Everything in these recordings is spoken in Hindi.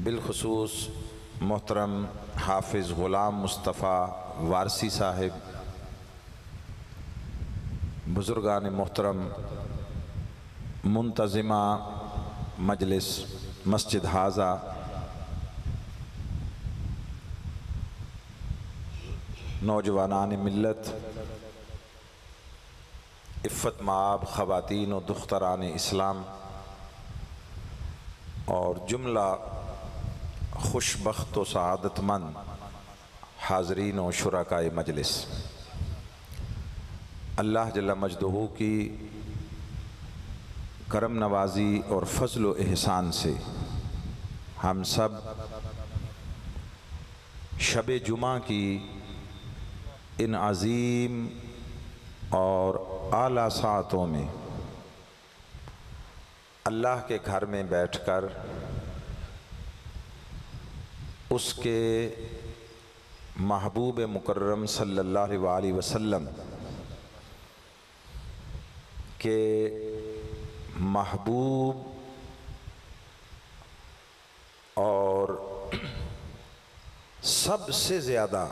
बिलखुसूस मोहतरम हाफिज़ ग़ुलाम मुस्तफ़ा वारसी साहिब, बुज़ुर्गान मोहतरम, मुंतज़िमा मजलिस मस्जिद हाज़ा, नौजवानान मिल्लत, इफ़्फ़त माब ख़वातीन व दुख्तरान इस्लाम और जुमला खुशबख्त व सआदतमंद हाज़रीन व शुरकाए मजलिस, अल्लाह जल्ल मजदहू की करम नवाज़ी और फ़ज़ल व एहसान से हम सब शब जुमा की इन अज़ीम और आला सातों में अल्लाह के घर में बैठकर उसके महबूब मुकर्रम सल्लल्लाहु अलैहि वसल्लम के महबूब और सबसे ज़्यादा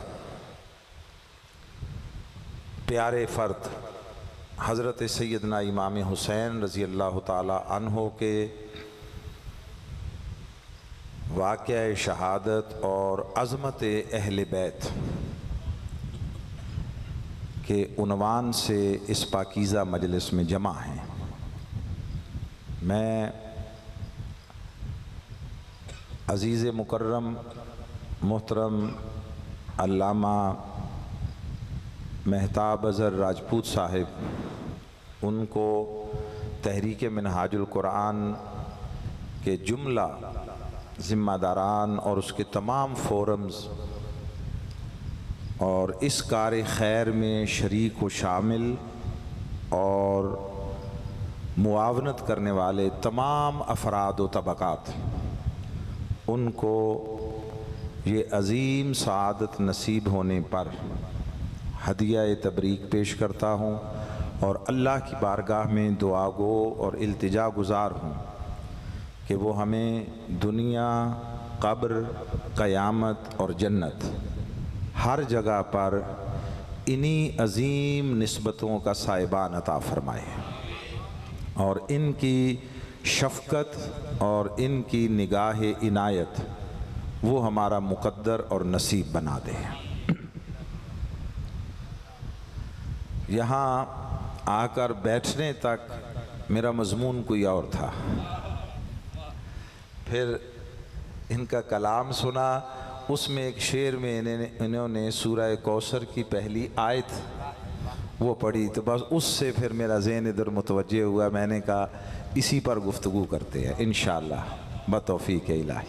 प्यारे फ़र्द हज़रत सैयदना इमाम हुसैन रज़ी अल्लाह ताला अन्हो के वाक़या शहादत और अज़मत अहले बैत के उन्वान से इस पाकीज़ा मजलिस में जमा हैं। मैं अज़ीज़ मुकर्रम मोहतरम अल्लामा मेहताब अज़हर राजपूत साहिब, उनको तहरीक मिनहाजुल कुरान के जुमला ज़िम्मेदारान और उसके तमाम फोरम्स और इस कार खैर में शरीक व शामिल और मुआवनत करने वाले तमाम अफराद व तबक़ात, उनको ये अज़ीम सआदत नसीब होने पर हदिया तबरीक पेश करता हूँ और अल्लाह की बारगाह में दुआ गो और इल्तिजा गुज़ार हूँ कि वो हमें दुनिया, कब्र, क़यामत और जन्नत हर जगह पर इन्हीं अज़ीम निस्बतों का साहिबान अता फ़रमाए और इनकी शफ़क़त और इनकी निगाह इनायत वो हमारा मुक़द्दर और नसीब बना दे। यहाँ आकर बैठने तक मेरा मज़मून कोई और था, फिर इनका कलाम सुना, उसमें एक शेर में इन्होंने सूरह कौसर की पहली आयत वो पढ़ी, तो बस उससे फिर मेरा ज़हन इधर मुतवज्जे हुआ। मैंने कहा इसी पर गुफ्तगू करते हैं इंशाअल्लाह बतौफ़ीक़ इलाही।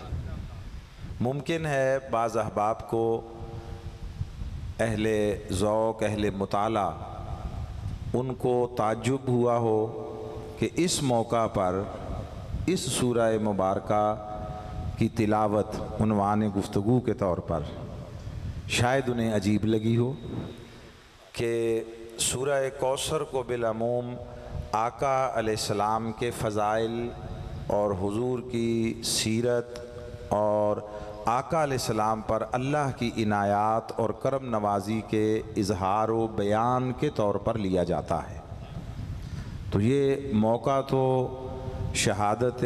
मुमकिन है बाज़ अहबाब को अहले ज़ौक़, अहले मुताला, उनको ताज्जुब हुआ हो कि इस मौका पर इस सूरह मुबारका की तिलावत उन्वान गुफ्तगू के तौर पर शायद उन्हें अजीब लगी हो कि सूरह कौसर को बिलअमूम आका अलैहिस्सलाम के फ़ज़ाइल और हुज़ूर की सीरत और आका अलैहिस्सलाम पर अल्लाह की इनायात और करम नवाज़ी के इज़हार व बयान के तौर पर लिया जाता है। तो ये मौका तो शहादत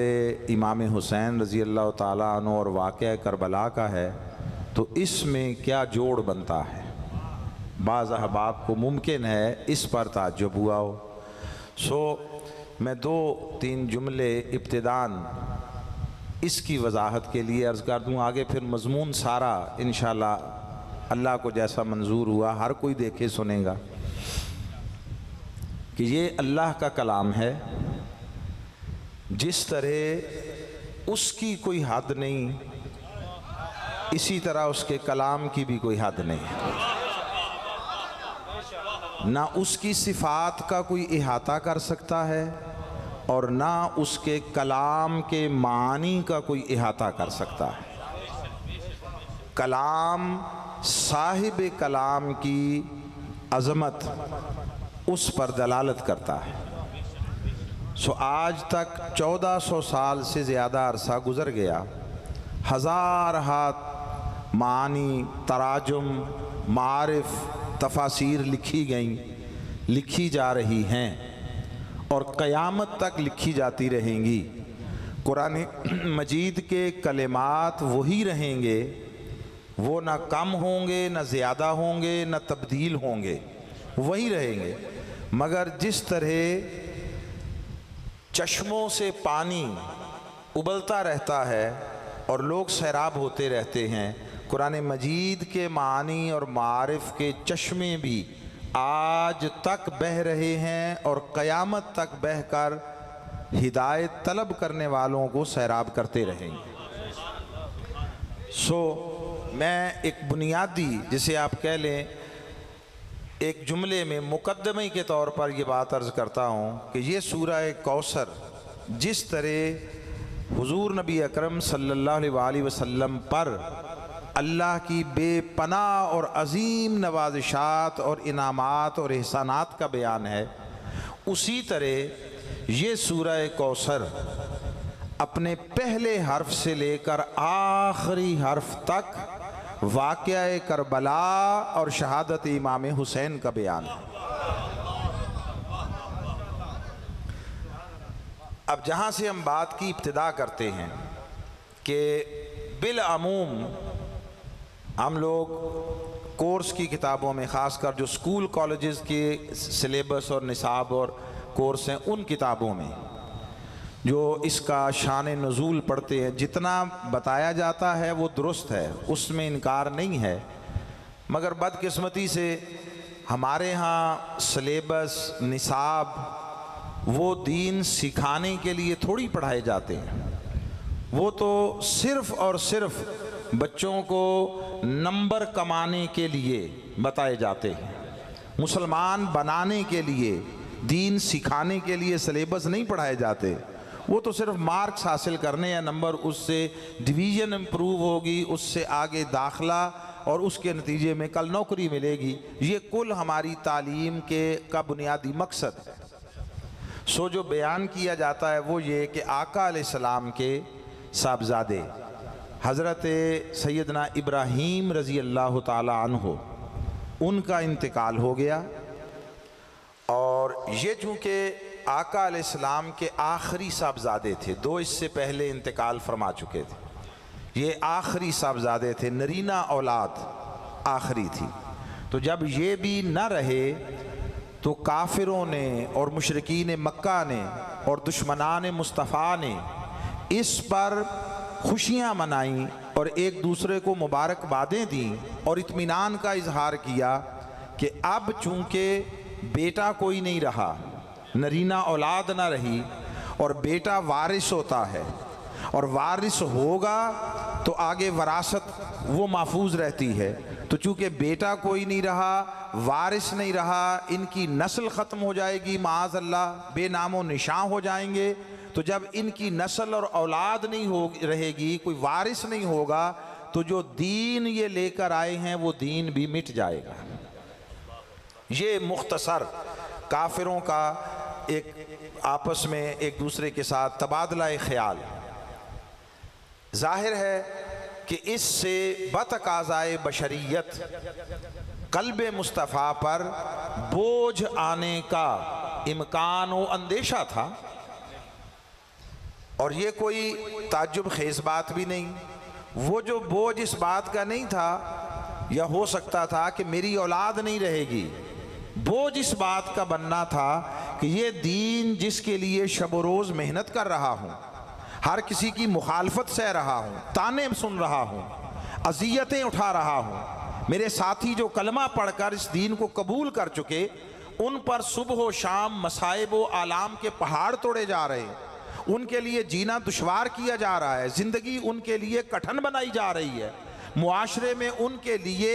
इमाम हुसैन रज़ी अल्लाह ताला अन्हु और वाक़या करबला का है, तो इसमें क्या जोड़ बनता है। बाज़ अहबाब को मुमकिन है इस पर ताज्जुब हुआ हो। सो मैं दो तीन जुमले इब्तिदान इसकी वजाहत के लिए अर्ज़ कर दूँ, आगे फिर मज़मून सारा इंशाअल्लाह अल्लाह को जैसा मंजूर हुआ हर कोई देखे सुनेगा कि ये अल्लाह का कलाम है। जिस तरह उसकी कोई हद नहीं, इसी तरह उसके कलाम की भी कोई हद नहीं, ना उसकी सिफ़ात का कोई इहाता कर सकता है और ना उसके कलाम के मानी का कोई इहाता कर सकता है। कलाम साहिब कलाम की अज़मत उस पर दलालत करता है। सो आज तक 1400 साल से ज़्यादा अरसा गुज़र गया, हज़ार हाथ मानी, तराजुम, मारिफ, तफासीर लिखी गई, लिखी जा रही हैं और क़यामत तक लिखी जाती रहेंगी। कुरान मजीद के कलिमात वही रहेंगे, वो ना कम होंगे, ना ज़्यादा होंगे, ना तब्दील होंगे, वही रहेंगे। मगर जिस तरह चश्मों से पानी उबलता रहता है और लोग सैराब होते रहते हैं, कुरान मजीद के मानी और मारिफ के चश्मे भी आज तक बह रहे हैं और क़यामत तक बहकर हिदायत तलब करने वालों को सैराब करते रहेंगे। मैं एक बुनियादी, जिसे आप कह लें एक जुमले में मुकदमे के तौर पर ये बात अर्ज़ करता हूँ कि ये सूरह कौसर जिस तरह हुजूर नबी अकरम सल्लल्लाहु अलैहि वसल्लम पर अल्लाह की बेपनाह और अज़ीम नवाज़िशात और इनामात और एहसानात का बयान है, उसी तरह ये सूरह कौसर अपने पहले हर्फ से लेकर आखिरी हर्फ तक वाक़या करबला और शहादत इमाम हुसैन का बयान है। अब जहाँ से हम बात की इब्तिदा करते हैं कि बिलअमूम हम लोग कोर्स की किताबों में, ख़ासकर जो स्कूल कॉलेजेस के सिलेबस और निसाब और कोर्स हैं, उन किताबों में जो इसका शान नुज़ूल पढ़ते हैं, जितना बताया जाता है वो दुरुस्त है, उसमें इनकार नहीं है। मगर बदकिस्मती से हमारे यहाँ सिलेबस, निसाब वो दीन सिखाने के लिए थोड़ी पढ़ाए जाते हैं, वो तो सिर्फ़ और सिर्फ बच्चों को नंबर कमाने के लिए बताए जाते हैं। मुसलमान बनाने के लिए, दीन सिखाने के लिए सिलेबस नहीं पढ़ाए जाते। वो तो सिर्फ मार्क्स हासिल करने या नंबर, उससे डिवीज़न इम्प्रूव होगी, उससे आगे दाखला और उसके नतीजे में कल नौकरी मिलेगी। ये कुल हमारी तालीम का बुनियादी मकसद है। जो बयान किया जाता है वो ये कि आका अलैहिस्सलाम के साहबजादे हज़रत सैयदना इब्राहीम रज़ी अल्लाह ताला अन्हो, उनका इंतकाल हो गया और ये चूँकि आका अलैहिस्सलाम के आखिरी साहबजादे थे, दो इससे पहले इंतकाल फरमा चुके थे, ये आखिरी साहबजादे थे, नरीना औलाद आखिरी थी। तो जब ये भी न रहे तो काफिरों ने और मुशरिकीन मक्का ने और दुश्मनान मुस्तफ़ा ने इस पर खुशियाँ मनाई और एक दूसरे को मुबारकबादें दी और इत्मीनान का इजहार किया कि अब चूँकि बेटा कोई नहीं रहा, नरीना औलाद ना रही और बेटा वारिस होता है और वारिस होगा तो आगे वरासत वो महफूज रहती है। तो चूँकि बेटा कोई नहीं रहा, वारिस नहीं रहा, इनकी नस्ल ख़त्म हो जाएगी, माअज़ल्लाह बेनामो निशान हो जाएंगे। तो जब इनकी नस्ल और औलाद नहीं हो रहेगी, कोई वारिस नहीं होगा, तो जो दीन ये लेकर आए हैं वो दीन भी मिट जाएगा। ये मुख्तसर काफिरों का एक आपस में एक दूसरे के साथ तबादला ख्याल। जाहिर है कि इससे बतकाज़ाए बशरियत कल्ब मुस्तफ़ा पर बोझ आने का इम्कान व अंदेशा था और ये कोई ताज्जुब खेज़ बात भी नहीं। वो जो बोझ इस बात का नहीं था, या हो सकता था कि मेरी औलाद नहीं रहेगी, बोझ इस बात का बनना था कि ये दीन जिसके लिए शब रोज़ मेहनत कर रहा हूँ, हर किसी की मुखालफत सह रहा हूँ, ताने सुन रहा हूँ, अज़ियतें उठा रहा हूँ, मेरे साथी जो कलमा पढ़कर इस दीन को कबूल कर चुके, उन पर सुबह व शाम मसाइब व आलाम के पहाड़ तोड़े जा रहे हैं, उनके लिए जीना दुश्वार किया जा रहा है, ज़िंदगी उनके लिए कठिन बनाई जा रही है, मुआशरे में उनके लिए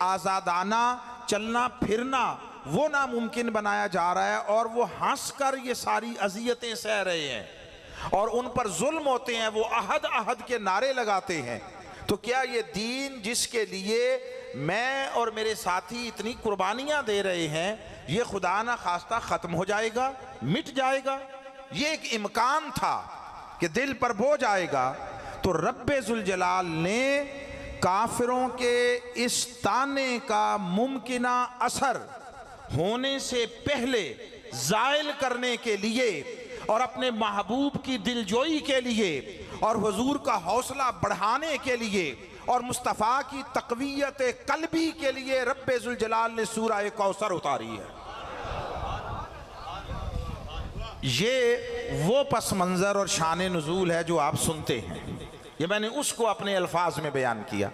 आज़ादाना चलना फिरना वो नामुमकिन बनाया जा रहा है और वो हंस कर ये सारी अज़ियतें सह रहे हैं और उन पर जुल्म होते हैं, वो अहद अहद के नारे लगाते हैं। तो क्या ये दीन जिसके लिए मैं और मेरे साथी इतनी कुर्बानियाँ दे रहे हैं, ये खुदा ना खास्ता ख़त्म हो जाएगा, मिट जाएगा? ये एक इम्कान था कि दिल पर बोझ आएगा। तो रब्बे ज़ुल जलाल ने काफिरों के इस ताने का मुमकिना असर होने से पहले ज़ाइल करने के लिए और अपने महबूब की दिलजोई के लिए और हुजूर का हौसला बढ़ाने के लिए और मुस्तफ़ा की तक़वियत कल्बी के लिए रब्बे ज़ुल जलाल ने सूरह कौसर उतारी है। ये वो पस मंज़र और शान नुज़ूल है जो आप सुनते हैं। ये मैंने उसको अपने अल्फाज में बयान किया।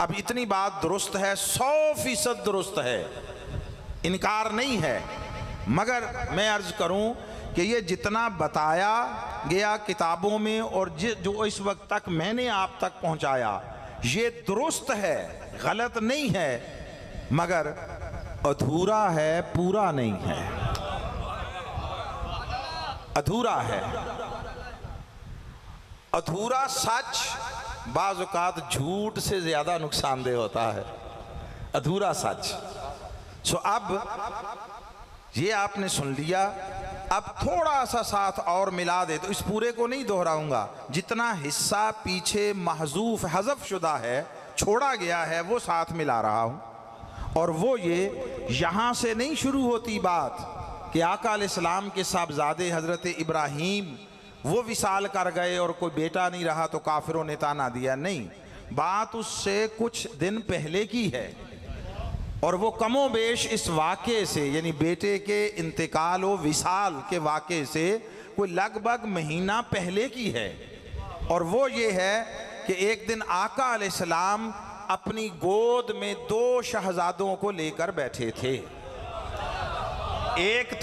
अब इतनी बात दुरुस्त है, 100% दुरुस्त है, इनकार नहीं है, मगर मैं अर्ज़ करूं कि ये जितना बताया गया किताबों में और जो इस वक्त तक मैंने आप तक पहुंचाया ये दुरुस्त है, गलत नहीं है, मगर अधूरा है, पूरा नहीं है, अधूरा है। अधूरा सच बाज़ औक़ात झूठ से ज़्यादा नुकसानदेह होता है, अधूरा सच। सो अब ये आपने सुन लिया, अब थोड़ा सा साथ और मिला दे तो इस पूरे को नहीं दोहराऊंगा, जितना हिस्सा पीछे महजूफ हज़फ शुदा है, छोड़ा गया है, वो साथ मिला रहा हूँ। और वो ये यहाँ से नहीं शुरू होती बात कि आका अलैहिस्सलाम के साहबजादे हज़रत इब्राहीम वो विसाल कर गए और कोई बेटा नहीं रहा तो काफिरों ने ताना दिया, नहीं, बात उससे कुछ दिन पहले की है और वो कमो बेश इस वाक़े से यानी बेटे के इंतकाल व विसाल के वाक़े से कोई लगभग महीना पहले की है। और वो ये है कि एक दिन आका अलैहिस्सलाम अपनी गोद में 2 शहजादों को लेकर बैठे थे। एक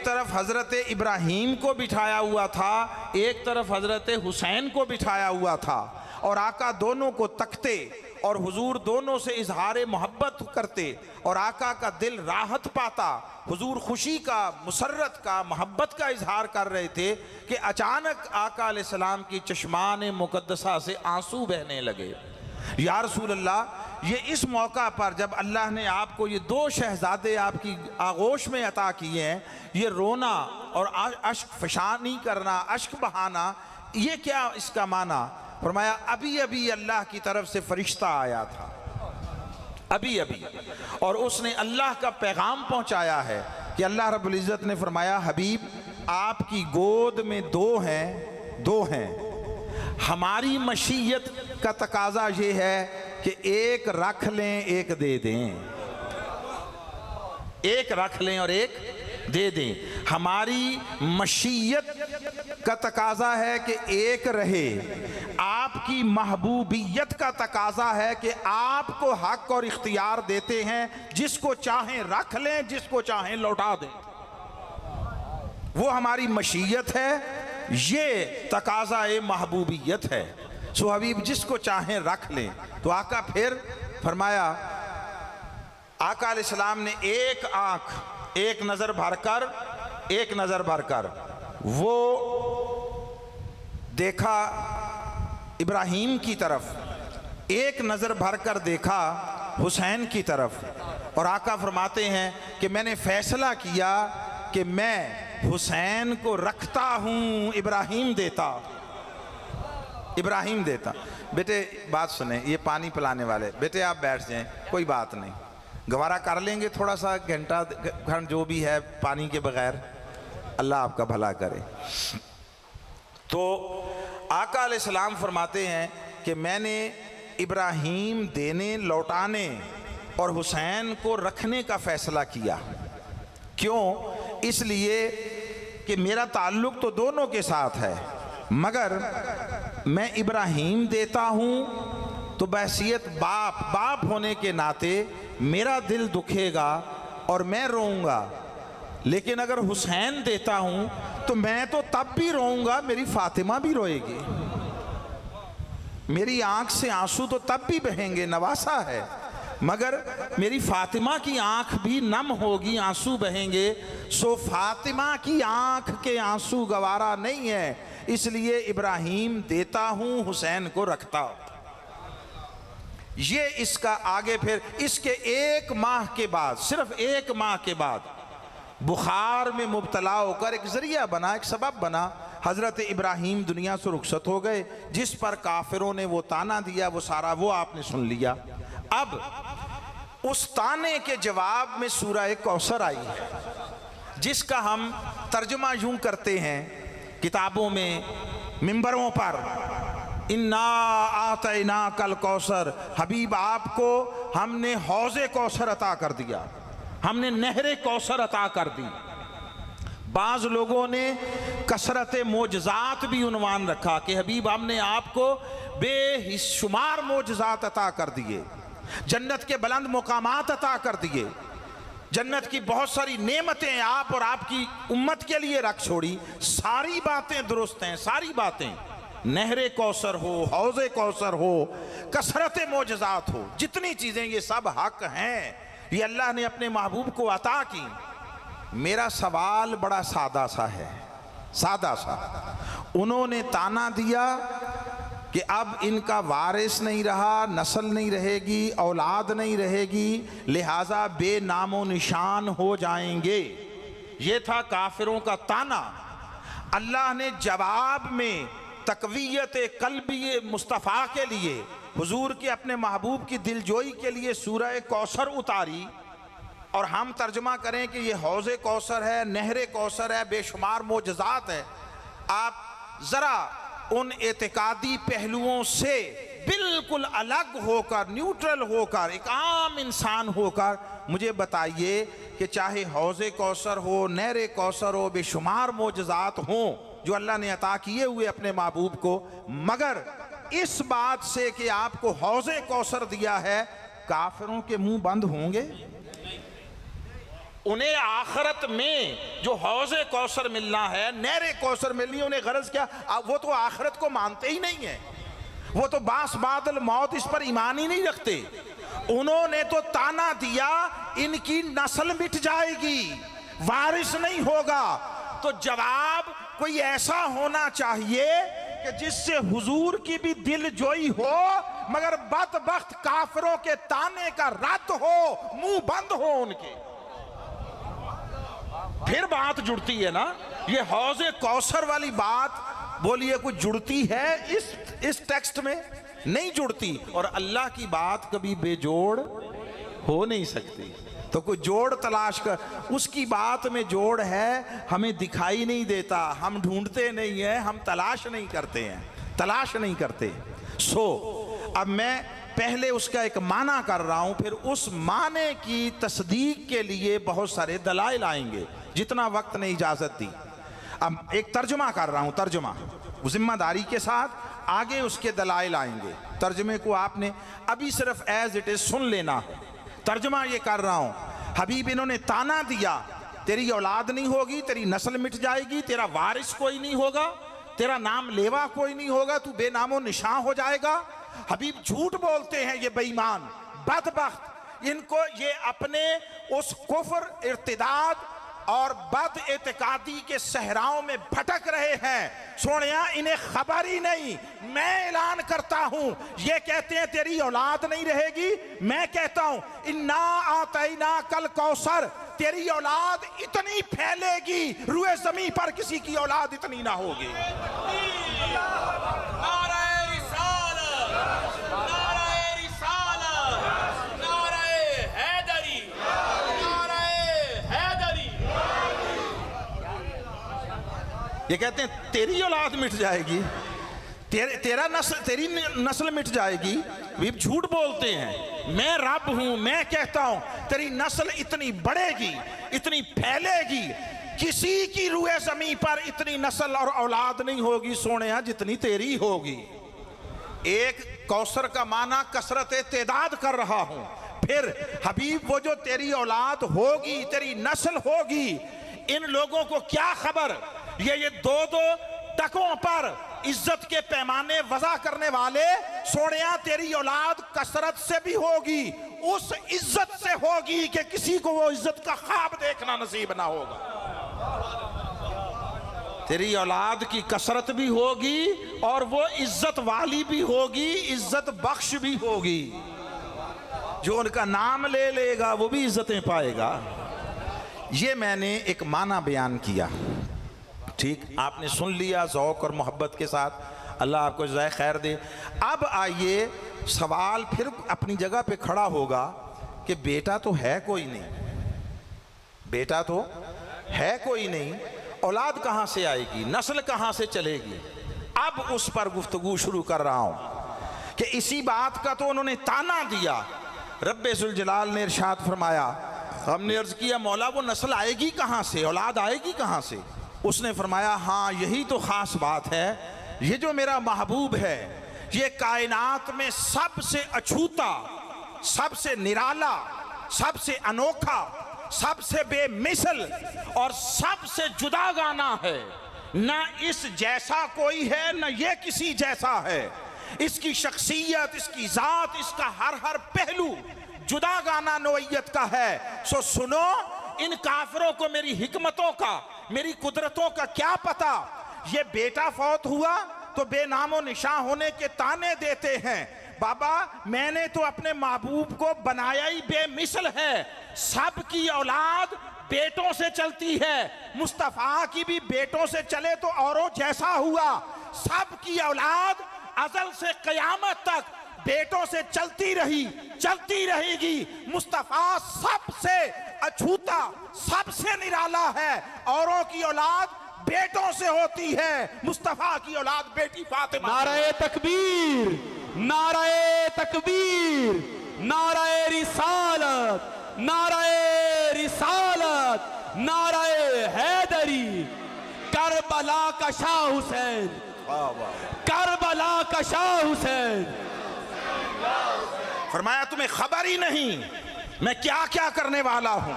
तरफ हज़रत इब्राहीम को बिठाया हुआ था, एक तरफ हज़रत हुसैन को बिठाया हुआ था, और आका दोनों को तकते और हुजूर दोनों से इजहार मोहब्बत करते और आका का दिल राहत पाता, हुजूर खुशी का, मुसर्रत का, मोहब्बत का इजहार कर रहे थे कि अचानक आका अलैहिस्सलाम की चश्मान मुक़द्दसा से आंसू बहने लगे। या रसूल अल्लाह, ये इस मौका पर जब अल्लाह ने आपको ये 2 शहजादे आपकी आगोश में अता किए हैं, ये रोना और अश्क फशानी करना, अश्क बहाना, ये क्या इसका माना? फरमाया अभी अभी अल्लाह की तरफ से फरिश्ता आया था, अभी अभी, और उसने अल्लाह का पैगाम पहुंचाया है कि अल्लाह रब्बुल इज़्ज़त ने फरमाया हबीब आपकी गोद में 2 हैं, हमारी मशीयत का तकाजा ये है कि एक रख लें एक दे दें, एक रख लें और एक दे दें। हमारी मशीयत का तकाजा है कि एक रहे, आपकी महबूबियत का तकाजा है कि आपको हक और इख्तियार देते हैं, जिसको चाहें रख लें, जिसको चाहें लौटा दें, वो हमारी मशीयत है, ये तकाजा महबूबियत है। सो हबीब जिसको चाहें रख लें। तो आका फिर फरमाया, आका अलैहिस्सलाम ने एक आंख, एक नज़र भरकर वो देखा इब्राहीम की तरफ, एक नज़र भरकर देखा हुसैन की तरफ, और आका फरमाते हैं कि मैंने फैसला किया कि मैं हुसैन को रखता हूँ, इब्राहीम देता। बेटे बात सुने, ये पानी पिलाने वाले, बेटे आप बैठ जाएं, कोई बात नहीं, गवारा कर लेंगे थोड़ा सा घंटा घंट जो भी है पानी के बगैर, अल्लाह आपका भला करे। तो आका अलैहिस्सलाम फरमाते हैं कि मैंने इब्राहीम देने, लौटाने और हुसैन को रखने का फ़ैसला किया। क्यों? इसलिए कि मेरा ताल्लुक़ तो दोनों के साथ है, मगर मैं इब्राहीम देता हूँ तो बहसियत बाप होने के नाते मेरा दिल दुखेगा और मैं रोऊंगा, लेकिन अगर हुसैन देता हूँ तो मैं तो तब भी रोऊंगा, मेरी फातिमा भी रोएगी, मेरी आंख से आंसू तो तब भी बहेंगे, नवासा है, मगर मेरी फातिमा की आंख भी नम होगी, आंसू बहेंगे। सो फातिमा की आंख के आंसू गवारा नहीं है, इसलिए इब्राहीम देता हूँ, हुसैन को रखता हूँ। ये इसका आगे फिर इसके 1 माह के बाद, सिर्फ 1 माह के बाद बुखार में मुब्तला होकर एक जरिया बना, एक सबब बना हज़रत इब्राहीम दुनिया से रुखसत हो गए, जिस पर काफिरों ने वो ताना दिया वो सारा वो आपने सुन लिया। अब उस ताने के जवाब में सूरह कौसर आई है, जिसका हम तर्जुमा यूं करते हैं किताबों में, मिंबरों पर, इन्ना आतैना कल कौसर, हबीब आपको हमने हौज़े कौसर अता कर दिया, हमने नहरे कौसर अता कर दी। बाज़ लोगों ने कसरत मोजज़ात भी उन्वान रखा कि हबीब हमने आपको बेशुमार मोजज़ात अता कर दिए, जन्नत के बुलंद मुकामात अता कर दिए, जन्नत की बहुत सारी नेमतें आप और आपकी उम्मत के लिए रख छोड़ी। सारी बातें दुरुस्त हैं, सारी बातें, नहरे कौसर हो, हौज़े कौसर हो, कसरत मोजज़ात हो, जितनी चीज़ें ये सब हक हैं, ये अल्लाह ने अपने महबूब को अता की। मेरा सवाल बड़ा सादा सा है, सादा सा। उन्होंने ताना दिया कि अब इनका वारिस नहीं रहा, नस्ल नहीं रहेगी, औलाद नहीं रहेगी, लिहाजा बेनामो निशान हो जाएंगे। ये था काफिरों का ताना। अल्लाह ने जवाब में तकवीयत कल्बी मुस्तफ़ा के लिए, हुजूर के अपने महबूब की दिलजोई के लिए सूरह कौसर उतारी। और हम तर्जमा करें कि ये हौज़े कौसर है, नहरे कौसर है, बेशुमार मोजज़ात है। आप ज़रा उन एतिकादी पहलुओं से बिल्कुल अलग होकर, न्यूट्रल होकर, एक आम इंसान होकर मुझे बताइए कि चाहे हौज़े कौसर हो, नहरे कौसर हो, बेशुमार मोजज़ात हों जो अल्लाह ने अता किए हुए अपने महबूब को, मगर इस बात से कि आपको हौज़े कौसर दिया है, काफिरों के मुंह बंद होंगे? उन्हें आखिरत में जो हौज़े कौसर मिलना है, नहरे कौसर मिलनी, उन्हें गरज क्या? वो तो आखिरत को मानते ही नहीं है, वो तो बास बादल मौत, इस पर ईमान ही नहीं रखते। उन्होंने तो ताना दिया इनकी नस्ल मिट जाएगी, वारिस नहीं होगा। तो जवाब कोई ऐसा होना चाहिए कि जिससे हुजूर की भी दिल जोई हो, मगर बदबख्त काफिरों के ताने का रद्द हो, मुंह बंद हो उनके, फिर बात जुड़ती है ना। ये हौज़े कौसर वाली बात बोलिए कुछ जुड़ती है इस टेक्स्ट में? नहीं जुड़ती। और अल्लाह की बात कभी बेजोड़ हो नहीं सकती, तो कोई जोड़ तलाश कर, उसकी बात में जोड़ है, हमें दिखाई नहीं देता, हम ढूंढते नहीं हैं, हम तलाश नहीं करते हैं, तलाश नहीं करते। अब मैं पहले उसका एक माना कर रहा हूं, फिर उस माने की तस्दीक के लिए बहुत सारे दलाइल आएंगे, जितना वक्त ने इजाजत दी। अब एक तर्जुमा कर रहा हूं, तर्जुमा जिम्मेदारी के साथ, आगे उसके दलाइल आएंगे। तर्जुमे को आपने अभी सिर्फ एज इट इज सुन लेना है। तर्जुमा ये कर रहा हूं, हबीब इन्होंने ताना दिया, तेरी औलाद नहीं होगी, तेरी नस्ल मिट जाएगी, तेरा वारिस कोई नहीं होगा, तेरा नाम लेवा कोई नहीं होगा, तू बेनामो निशान हो जाएगा। हबीब झूठ बोलते हैं ये बेईमान, बदबख्त, इनको ये अपने उस कुफ्र, इर्तिदाद और बद एतिकादी के सहराओं में भटक रहे हैं। सोनिया इन्हें खबर ही नहीं। मैं ऐलान करता हूं, ये कहते हैं तेरी औलाद नहीं रहेगी, मैं कहता हूं इन्ना आतैना कल कौसर, तेरी औलाद इतनी फैलेगी, रुए जमीन पर किसी की औलाद इतनी ना होगी। ये कहते हैं तेरी औलाद मिट जाएगी, तेरी नस्ल मिट जाएगी। वे झूठ बोलते हैं, मैं रब हूं, मैं कहता हूं तेरी नस्ल इतनी बढ़ेगी, इतनी फैलेगी, किसी की रूए जमीन पर इतनी नस्ल और औलाद नहीं होगी सोनिया जितनी तेरी होगी। एक कौसर का माना कसरत तेदाद कर रहा हूं। फिर हबीब वो जो तेरी औलाद होगी, तेरी नस्ल होगी, इन लोगों को क्या खबर? ये दो टकों पर इज्जत के पैमाने वज़ा करने वाले, सोनिया तेरी औलाद कसरत से भी होगी, उस इज्जत से होगी कि किसी को वो इज्जत का ख्वाब देखना नसीब ना होगा। तेरी औलाद की कसरत भी होगी और वो इज्जत वाली भी होगी, इज्जत बख्श भी होगी। जो उनका नाम ले लेगा वो भी इज्जतें पाएगा। ये मैंने एक माना बयान किया। ठीक, आपने सुन लिया ज़ौक़ और मोहब्बत के साथ, अल्लाह आपको जज़ाए खैर दे। अब आइए सवाल फिर अपनी जगह पे खड़ा होगा कि बेटा तो है कोई नहीं, बेटा तो है कोई नहीं, औलाद कहाँ से आएगी, नस्ल कहाँ से चलेगी। अब उस पर गुफ्तगू शुरू कर रहा हूँ कि इसी बात का तो उन्होंने ताना दिया। रब्बे ज़ुल जलाल ने इरशाद फरमाया, हमने अर्ज़ किया मौला वो नस्ल आएगी कहाँ से, औलाद आएगी कहाँ से। उसने फरमाया हाँ यही तो ख़ास बात है, ये जो मेरा महबूब है ये कायनात में सबसे अछूता, सबसे निराला, सबसे अनोखा, सबसे बेमिसल और सबसे जुदागाना है। न इस जैसा कोई है न ये किसी जैसा है। इसकी शख्सियत, इसकी ज़ात, इसका हर पहलू जुदागाना नौइयत का है। सो सुनो, इन काफिरों को मेरी हिकमतों का, मेरी कुदरतों का क्या पता। ये बेटा फौत हुआ तो बेनामो निशां होने के ताने देते हैं। बाबा मैंने तो अपने महबूब को बनाया ही बेमिसल है। सबकी औलाद बेटों से चलती है, मुस्तफ़ा की भी बेटों से चले तो औरों जैसा हुआ। सबकी औलाद अज़ल से क़यामत तक बेटों से चलती रही, चलती रहेगी। मुस्तफ़ा सबसे अछूता, सबसे निराला है। औरों की औलाद बेटों से होती है, मुस्तफ़ा की औलाद बेटी फातिमा। नाराए तकबीर, नाराए तकबीर, नाराए रिसालत, नाराए रिसालत, नाराए हैदरी। करबला का शाह हुसैन, करबला का शाह हुसैन। फरमाया तुम्हें खबर ही नहीं मैं क्या क्या करने वाला हूं।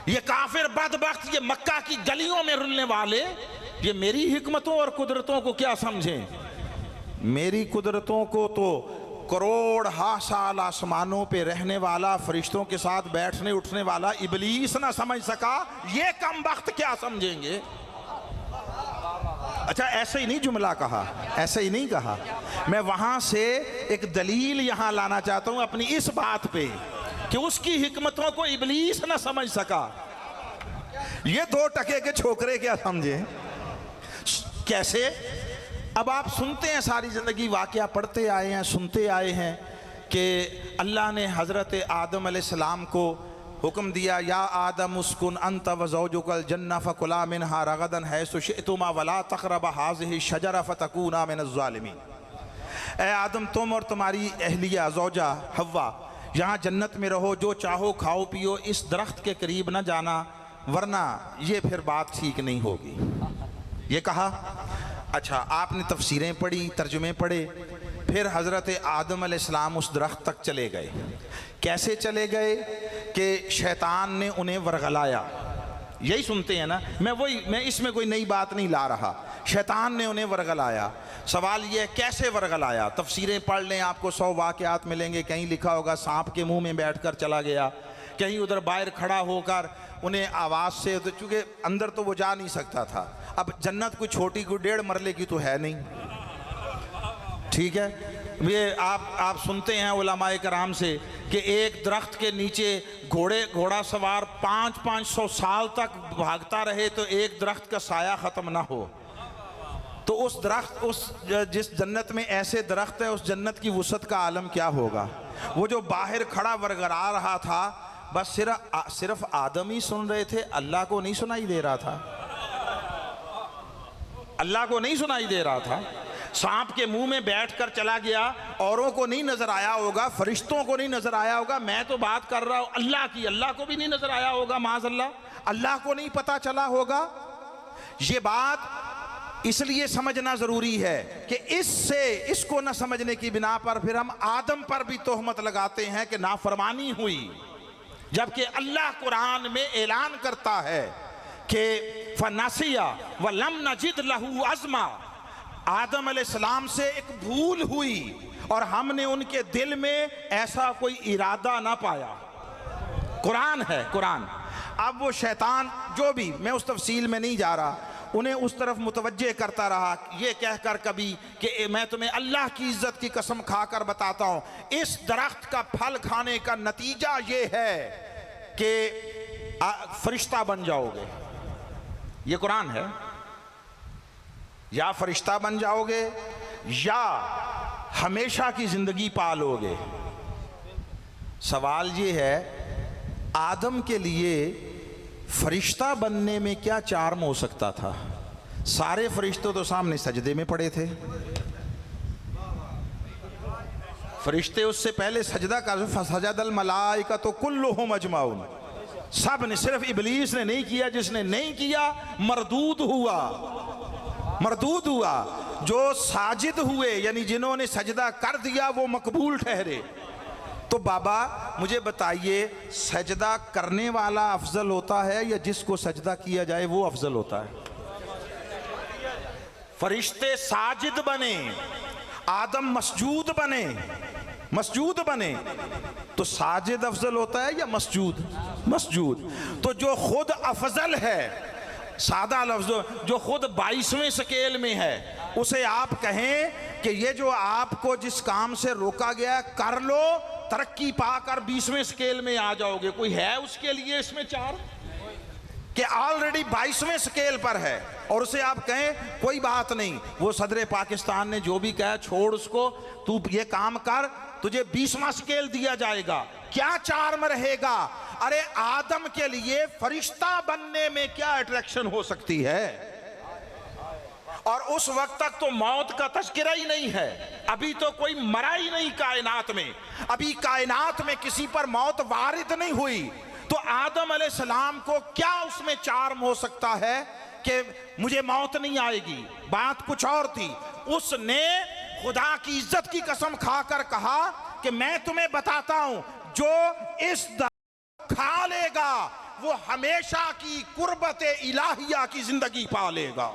ये काफिर बदबख्त, ये मक्का की गलियों में रुलने वाले, ये मेरी हिकमतों और कुदरतों को क्या समझें। मेरी कुदरतों को तो करोड़ हा साल आसमानों पे रहने वाला, फरिश्तों के साथ बैठने उठने वाला इबलीस ना समझ सका, ये कम वक्त क्या समझेंगे। अच्छा ऐसे ही नहीं जुमला कहा, ऐसे ही नहीं कहा। मैं वहां से एक दलील यहां लाना चाहता हूं अपनी इस बात पे कि उसकी हिकमतों को इबलीस ना समझ सका। ये 2 टके के छोकरे क्या समझे। कैसे? अब आप सुनते हैं सारी ज़िंदगी, वाक़या पढ़ते आए हैं, सुनते आए हैं कि अल्लाह ने हज़रत आदम अलैहिस्सलाम को हुक्म दिया, या आदम उस्कुन अंत व ज़ौजुकल जन्नह फकुला मिनहा रगदन हैसु शिअतुमा वला तक़रबा हाज़िहि शजरा फतकूना मिनज़ ज़ालिमीन। ए आदम तुम और तुम्हारी अहलिया ज़ौजा हव्वा यहाँ जन्नत में रहो, जो चाहो खाओ पियो, इस दरख्त के करीब न जाना वरना ये फिर बात ठीक नहीं होगी। ये कहा। अच्छा आपने तफसीरें पढ़ी, तर्जुमे पढ़े, फिर हज़रत आदम अलैहिस्सलाम उस दरख्त तक चले गए। कैसे चले गए कि शैतान ने उन्हें वरगलाया। यही सुनते हैं ना, मैं इसमें कोई नई बात नहीं ला रहा। शैतान ने उन्हें वरगलाया। सवाल ये है कैसे वरगलाया। तफसीरें पढ़ लें, आपको 100 वाक़यात मिलेंगे। कहीं लिखा होगा सांप के मुंह में बैठकर चला गया, कहीं उधर बाहर खड़ा होकर उन्हें आवाज़ से, तो चूँकि अंदर तो वो जा नहीं सकता था। अब जन्नत कोई छोटी, कोई 1.5 मरले की तो है नहीं, ठीक है। ये आप सुनते हैं उलमाए कराम से कि एक दरख्त के नीचे घोड़ा सवार 500 साल तक भागता रहे तो एक दरख्त का साया ख़त्म ना हो। तो उस दरख्त, जिस जन्नत में ऐसे दरख्त है, उस जन्नत की वुसअत का आलम क्या होगा। वो जो बाहर खड़ा वरगला रहा था, बस सिर्फ आदम ही सुन रहे थे, अल्लाह को नहीं सुनाई दे रहा था। अल्लाह को नहीं सुनाई दे रहा था। सांप के मुंह में बैठकर चला गया, औरों को नहीं नजर आया होगा, फरिश्तों को नहीं नजर आया होगा। मैं तो बात कर रहा हूं अल्लाह की, अल्लाह को भी नहीं नजर आया होगा, माज़अल्लाह, अल्लाह को नहीं पता चला होगा। ये बात इसलिए समझना जरूरी है कि इसको न समझने की बिना पर फिर हम आदम पर भी तोहमत लगाते हैं कि नाफरमानी हुई, जबकि अल्लाह कुरान में ऐलान करता है कि फनासिया व लम नजिद लहू अज़मा। आदम अलैहिस्सलाम से एक भूल हुई और हमने उनके दिल में ऐसा कोई इरादा ना पाया। कुरान है, कुरान। अब वो शैतान जो भी, मैं उस तफसील में नहीं जा रहा, उन्हें उस तरफ मुतवज्जे करता रहा, ये कहकर कभी कि मैं तुम्हें अल्लाह की इज्जत की कसम खाकर बताता हूँ, इस दरख्त का फल खाने का नतीजा ये है कि फरिश्ता बन जाओगे। ये कुरान है, या फरिश्ता बन जाओगे या हमेशा की जिंदगी पालोगे। सवाल ये है, आदम के लिए फरिश्ता बनने में क्या चार्म हो सकता था? सारे फरिश्तों तो सामने सजदे में पड़े थे। फरिश्ते उससे पहले सजदा कर, सजदल मलाइका तो कुल्लुहुम अजमाउन, सब ने, सिर्फ इबलीस ने नहीं किया। जिसने नहीं किया मरदूद हुआ, मरदूद हुआ। जो साजिद हुए यानी जिन्होंने सजदा कर दिया वो मकबूल ठहरे। तो बाबा मुझे बताइए, सजदा करने वाला अफजल होता है या जिसको सजदा किया जाए वो अफजल होता है? फरिश्ते साजिद बने, आदम मसजूद बने, मसजूद बने, तो साजिद अफजल होता है या मसजूद? मसजूद। तो जो खुद अफजल है, सादा लफ्ज, जो खुद 22वें स्केल में है, उसे आप कहें कि ये जो आपको जिस काम से रोका गया कर लो, तरक्की पाकर 20वें स्केल में आ जाओगे, कोई है उसके लिए इसमें चार कि ऑलरेडी 22वें स्केल पर है, और उसे आप कहें कोई बात नहीं, वो सदर पाकिस्तान ने जो भी कहा छोड़ उसको, तू ये काम कर, तुझे 20वां स्केल दिया जाएगा, क्या चार्म रहेगा? अरे आदम के लिए फरिश्ता बनने में क्या अट्रैक्शन हो सकती है? और उस वक्त तक तो मौत का तज़किरा ही नहीं है, अभी तो कोई मरा ही नहीं कायनात में, अभी कायनात में किसी पर मौत वारिद नहीं हुई। तो आदम अलैहिस्सलाम को क्या उसमें चार्म हो सकता है कि मुझे मौत नहीं आएगी? बात कुछ और थी। उसने खुदा की इज्जत की कसम खाकर कहा कि मैं तुम्हें बताता हूं, जो इस खा लेगा वो हमेशा की कुर्बत इलाहिया की जिंदगी पालेगा।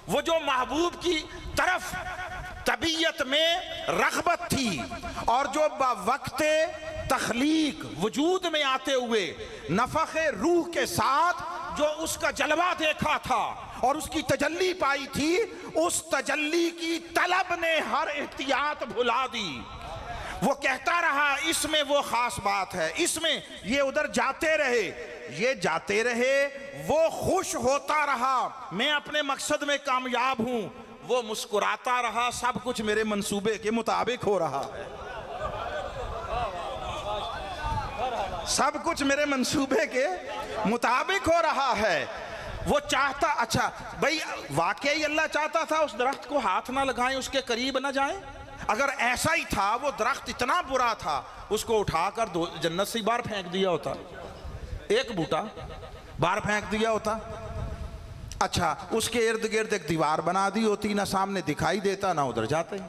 वो जो महबूब की तरफ तबीयत में रग़बत थी और जो वक्त तख्लीक वजूद में आते हुए नफ़ख़े रूह के साथ जो उसका जलवा देखा था और उसकी तजल्ली पाई थी, उस तजल्ली की तलब ने हर एहतियात भुला दी। वो कहता रहा इसमें वो खास बात है, इसमें ये उधर जाते रहे, ये जाते रहे, वो खुश होता रहा, मैं अपने मकसद में कामयाब हूं, वो मुस्कुराता रहा, सब कुछ मेरे मंसूबे के मुताबिक हो रहा है, सब कुछ मेरे मंसूबे के मुताबिक हो रहा है। वो चाहता, अच्छा भाई वाकई अल्लाह चाहता था उस दरख्त को हाथ ना लगाएं, उसके करीब ना जाएं? अगर ऐसा ही था, वो दरख्त इतना बुरा था, उसको उठाकर जन्नत से बाहर फेंक दिया होता, एक बूटा बाहर फेंक दिया होता। अच्छा उसके इर्द गिर्द एक दीवार बना दी होती, ना सामने दिखाई देता ना उधर जाते,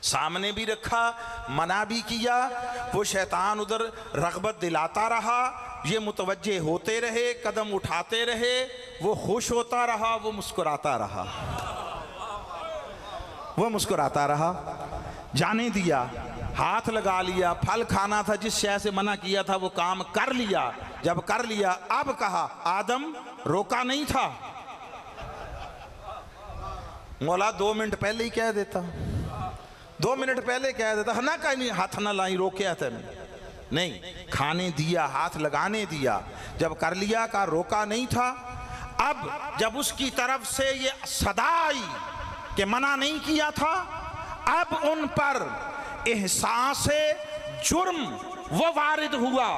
सामने भी रखा, मना भी किया, वो शैतान उधर रग़बत दिलाता रहा, ये मुतवज्जे होते रहे, कदम उठाते रहे, वो खुश होता रहा, वो मुस्कुराता रहा, वो मुस्कुराता रहा, जाने दिया, हाथ लगा लिया, फल खाना था जिस शय से मना किया था वो काम कर लिया, जब कर लिया अब कहा आदम रोका नहीं था, मौला 2 मिनट पहले ही कह देता, 2 मिनट पहले कह देता, ना कहीं हाथ ना लाई, रोके थे नहीं, खाने दिया, हाथ लगाने दिया, जब कर लिया का रोका नहीं था। अब जब उसकी तरफ से ये सदा आई कि मना नहीं किया था, अब उन पर एहसास जुर्म वो वारिद हुआ,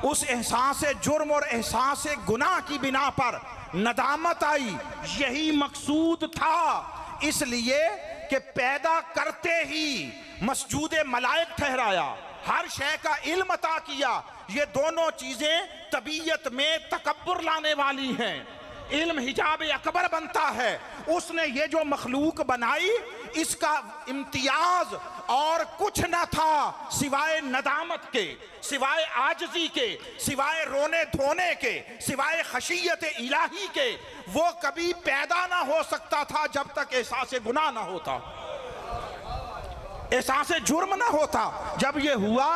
उस एहसास जुर्म और एहसास गुनाह की बिना पर नदामत आई। यही मकसूद था, इसलिए कि पैदा करते ही मसजूद मलाइक ठहराया, हर शय का इल्म अता किया। ये दोनों चीजें तबीयत में तकब्बुर लाने वाली हैं, इल्म हिजाब अकबर बनता है। उसने ये जो मखलूक बनाई, इसका इम्तियाज और कुछ न था सिवाय नदामत के, सिवाय आजजी के, सिवाय रोने धोने के, सिवाय खशियत इलाही के। वो कभी पैदा ना हो सकता था जब तक एहसास गुनाह ना होता, एहसास जुर्म ना होता। जब ये हुआ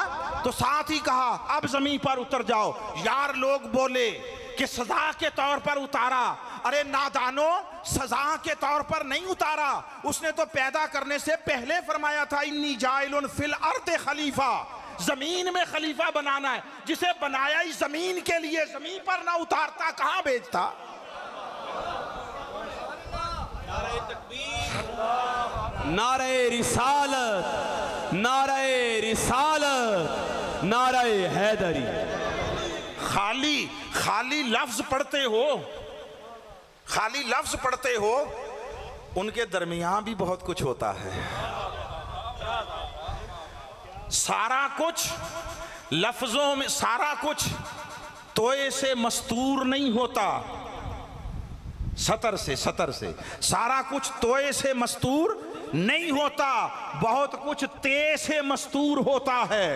तो साथ ही कहा अब जमीन पर उतर जाओ। यार लोग बोले कि सजा के तौर पर उतारा, अरे नादानो, सजा के तौर पर नहीं उतारा, उसने तो पैदा करने से पहले फरमाया था इन्नी जाइलुन फिल अर्द खलीफा, जमीन में खलीफा बनाना है। जिसे बनाया ही जमीन के लिए, जमीन पर ना उतारता कहां भेजता? नारे रिसालत, नारे रिसालत, नारे हैदरी। खाली खाली लफ्ज पढ़ते हो, खाली लफ्ज पढ़ते हो, उनके दरमियान भी बहुत कुछ होता है। सारा कुछ लफ्जों में, सारा कुछ तोए से मस्तूर नहीं होता, सतर से सारा कुछ तोए से मस्तूर नहीं होता, बहुत कुछ ते से मस्तूर होता है।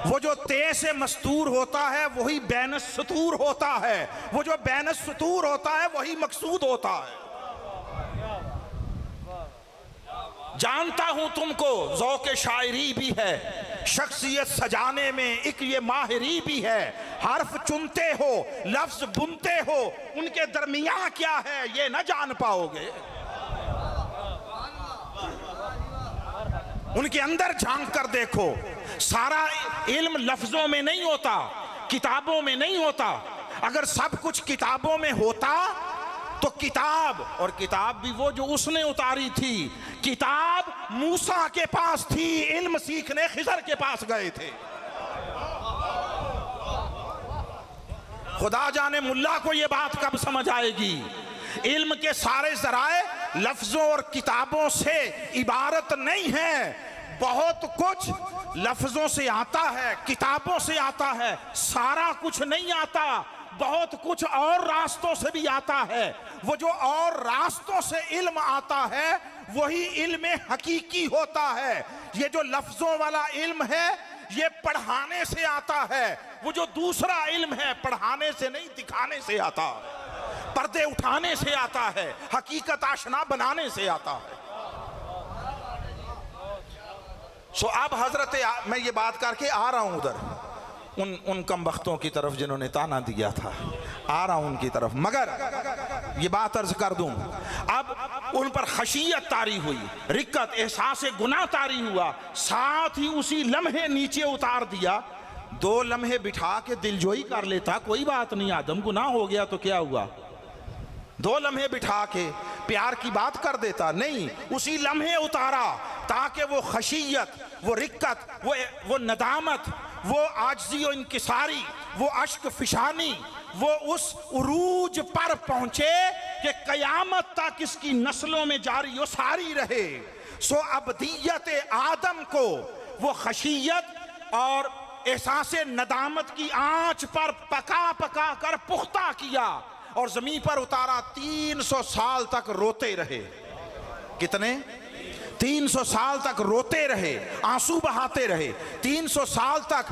वो जो ते से मस्तूर होता है वही बैन सतूर होता है, वो जो बैन सतूर होता है वही मकसूद होता है। जानता हूं तुमको ज़ौक़ शायरी भी है, शख्सियत सजाने में एक ये माहिरी भी है। हर्फ चुनते हो, लफ्ज बुनते हो, उनके दरमियान क्या है ये न जान पाओगे। उनके अंदर झांक कर देखो। सारा इल्म लफ्जों में नहीं होता, किताबों में नहीं होता। अगर सब कुछ किताबों में होता तो किताब, और किताब भी वो जो उसने उतारी थी, किताब मूसा के पास थी, इल्म सीखने खिजर के पास गए थे। खुदा जाने मुल्ला को ये बात कब समझ आएगी। इल्म के सारे जराए लफ्जों और किताबों से इबारत नहीं है। बहुत कुछ लफ्जों से आता है, किताबों से आता है, सारा कुछ नहीं आता। बहुत कुछ और रास्तों से भी आता है। वो जो और रास्तों से इल्म आता है वही इल्म हकीकी होता है। ये जो लफ्जों वाला इल्म है ये पढ़ाने से आता है। वो जो दूसरा इल्म है पढ़ाने से नहीं, दिखाने से आता है, पर्दे उठाने से आता है, हकीकत आशना बनाने से आता है। सो अब हजरत, मैं ये बात करके आ रहा हूं उधर उन कम वक्तों की तरफ जिन्होंने ताना दिया था, आ रहा हूं उनकी तरफ। मगर ये बात अर्ज कर दूं, अब उन पर खशियत तारी हुई, रिक्कत, एहसास गुनाह तारी हुआ, साथ ही उसी लम्हे नीचे उतार दिया। 2 लम्हे बिठा के दिलजोई कर लेता, कोई बात नहीं, आदम गुनाह हो गया तो क्या हुआ। 2 लम्हे बिठा के प्यार की बात कर देता, नहीं, उसी लम्हे उतारा ताकि वो खशियत, वो रिक्कत, वो नदामत, वो आजिज़ी और इनकिसारी, वो अश्क फिशानी, वो उस उरूज पर पहुंचे कि कयामत तक इसकी नस्लों में जारी और सारी रहे। सो अबदियत आदम को वो खशियत और एहसास नदामत की आंच पर पका पका कर पुख्ता किया और जमीन पर उतारा। 300 साल तक रोते रहे। कितने? 300 साल तक रोते रहे, आंसू बहाते रहे, 300 साल तक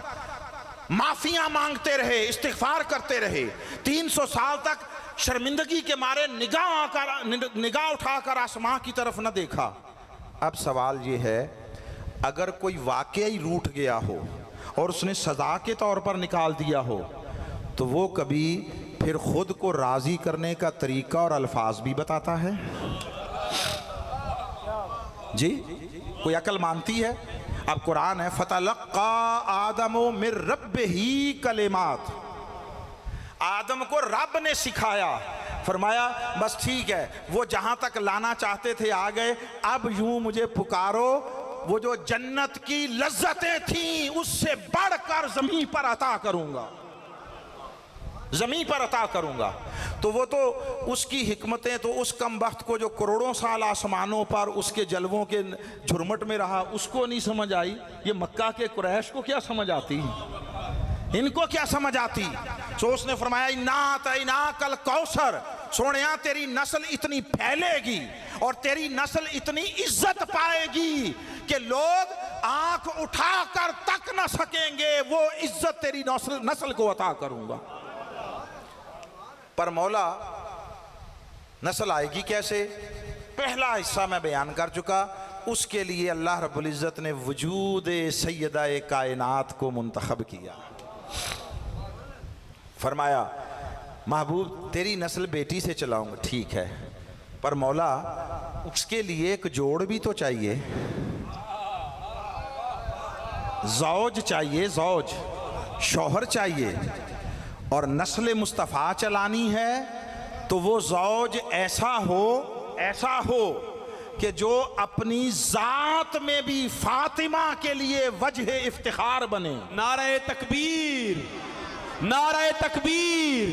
माफियां मांगते रहे, इस्तिग़फ़ार करते रहे, 300 साल तक शर्मिंदगी के मारे निगाह उठाकर आसमां की तरफ न देखा। अब सवाल ये है, अगर कोई वाकई रूठ गया हो और उसने सजा के तौर पर निकाल दिया हो तो वो कभी फिर खुद को राजी करने का तरीका और अल्फाज भी बताता है? जी, कोई अकल मानती है? अब कुरान है, फतलक्का आदमो मिर रब्बिही कलिमात, आदम को रब ने सिखाया, फरमाया बस ठीक है, वो जहां तक लाना चाहते थे आ गए, अब यूं मुझे पुकारो, वो जो जन्नत की लज्जतें थी उससे बढ़कर जमीन पर अता करूंगा, जमीन पर अता करूंगा। तो वो तो उसकी हिकमतें तो उस कम वक्त को जो करोड़ों साल आसमानों पर उसके जलवों के झुरमट में रहा उसको नहीं समझ आई। ये मक्का के कुरैश को क्या समझ आती, इनको क्या समझ आती। तो उसने फरमाया इन्ना तैना कल कौसर, सोनिया तेरी नस्ल इतनी फैलेगी और तेरी नस्ल इतनी इज्जत पाएगी कि लोग आंख उठाकर तक न सकेंगे, वो इज्जत तेरी नस्ल को अता करूंगा। पर मौला नस्ल आएगी कैसे? पहला हिस्सा मैं बयान कर चुका। उसके लिए अल्लाह रब्बुल इज़्ज़त ने वजूद सैयदा कायनात को मुंतखब किया। फरमाया महबूब तेरी नस्ल बेटी से चलाऊंगा, ठीक है, पर मौला उसके लिए एक जोड़ भी तो चाहिए, ज़ौज चाहिए, ज़ौज, शौहर चाहिए। और नस्ल मुस्तफ़ा चलानी है तो वो ज़ौज ऐसा हो कि जो अपनी जात में भी फातिमा के लिए वजह इफ्तिखार बने। नारे तकबीर, नारे तकबीर,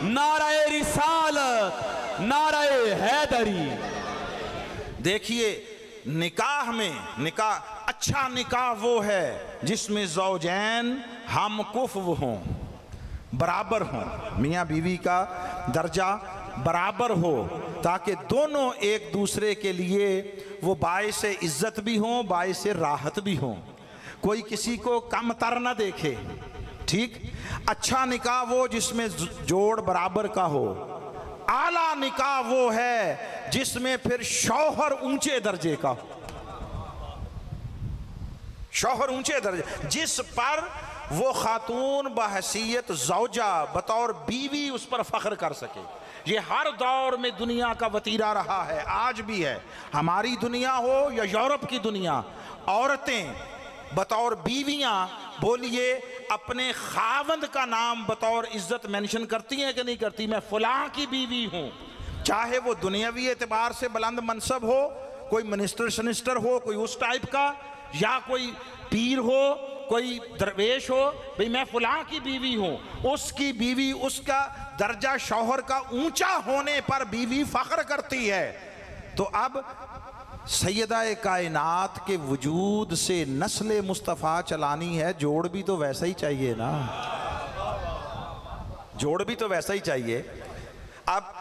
नारे रिसालत, नारे हैदरी। देखिए निकाह में, निकाह अच्छा निकाह वो है जिसमें ज़ौजैन हम कुफ़्व हों, बराबर हों, मियाँ बीवी का दर्जा बराबर हो, ताकि दोनों एक दूसरे के लिए वो बाइस इज्जत भी हों, बाइस राहत भी हों, कोई किसी को कम तर ना देखे। ठीक, अच्छा निकाह वो जिसमें जोड़ बराबर का हो। आला निकाह वो है जिसमें फिर शौहर ऊंचे दर्जे का, शौहर ऊंचे दर्जे, जिस पर वो खातून बहसीयत ज़ौजा बतौर बीवी उस पर फख्र कर सके। ये हर दौर में दुनिया का वतीरा रहा है, आज भी है। हमारी दुनिया हो या यूरोप की दुनिया, औरतें बतौर बीवियां, बोलिए अपने खावंद का नाम बतौर इज्जत मेंशन करती हैं कि नहीं करती? मैं फलां की बीवी हूं, चाहे वो दुनियावी एतबार से बुलंद मनसब हो, कोई मिनिस्टर शनिस्टर हो, कोई उस टाइप का, या कोई पीर हो, कोई दरवेश हो, भाई मैं फलां की बीवी हूं। उसकी बीवी, उसका दर्जा शौहर का ऊंचा होने पर बीवी फख्र करती है। तो अब सैयदा कायनात के वजूद से नस्ल मुस्तफ़ा चलानी है, जोड़ भी तो वैसा ही चाहिए ना, जोड़ भी तो वैसा ही चाहिए। अब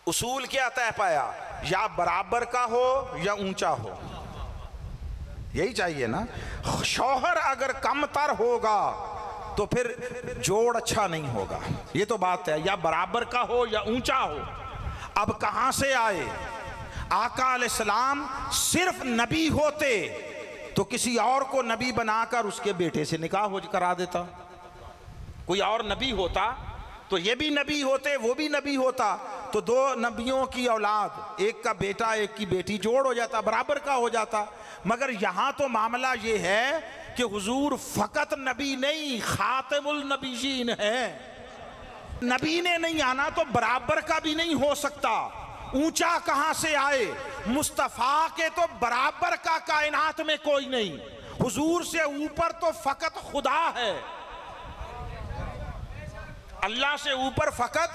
उसूल क्या तय पाया? या बराबर का हो या ऊंचा हो, यही चाहिए ना। शौहर अगर कमतर होगा तो फिर जोड़ अच्छा नहीं होगा, ये तो बात है। या बराबर का हो या ऊंचा हो। अब कहां से आए? आका अलैहिस्सलाम सिर्फ नबी होते तो किसी और को नबी बनाकर उसके बेटे से निकाह हो करा देता। कोई और नबी होता तो ये भी नबी होते, वो भी नबी होता, तो दो नबियों की औलाद, एक का बेटा एक की बेटी, जोड़ हो जाता, बराबर का हो जाता। मगर यहां तो मामला ये है कि हुजूर फकत नबी नहीं, खातिमुल नबीयीन है। नबी ने नहीं आना तो बराबर का भी नहीं हो सकता। ऊंचा कहां से आए? मुस्तफा के तो बराबर का कायनात में कोई नहीं, हुजूर से ऊपर तो फकत खुदा है, अल्लाह से ऊपर फकत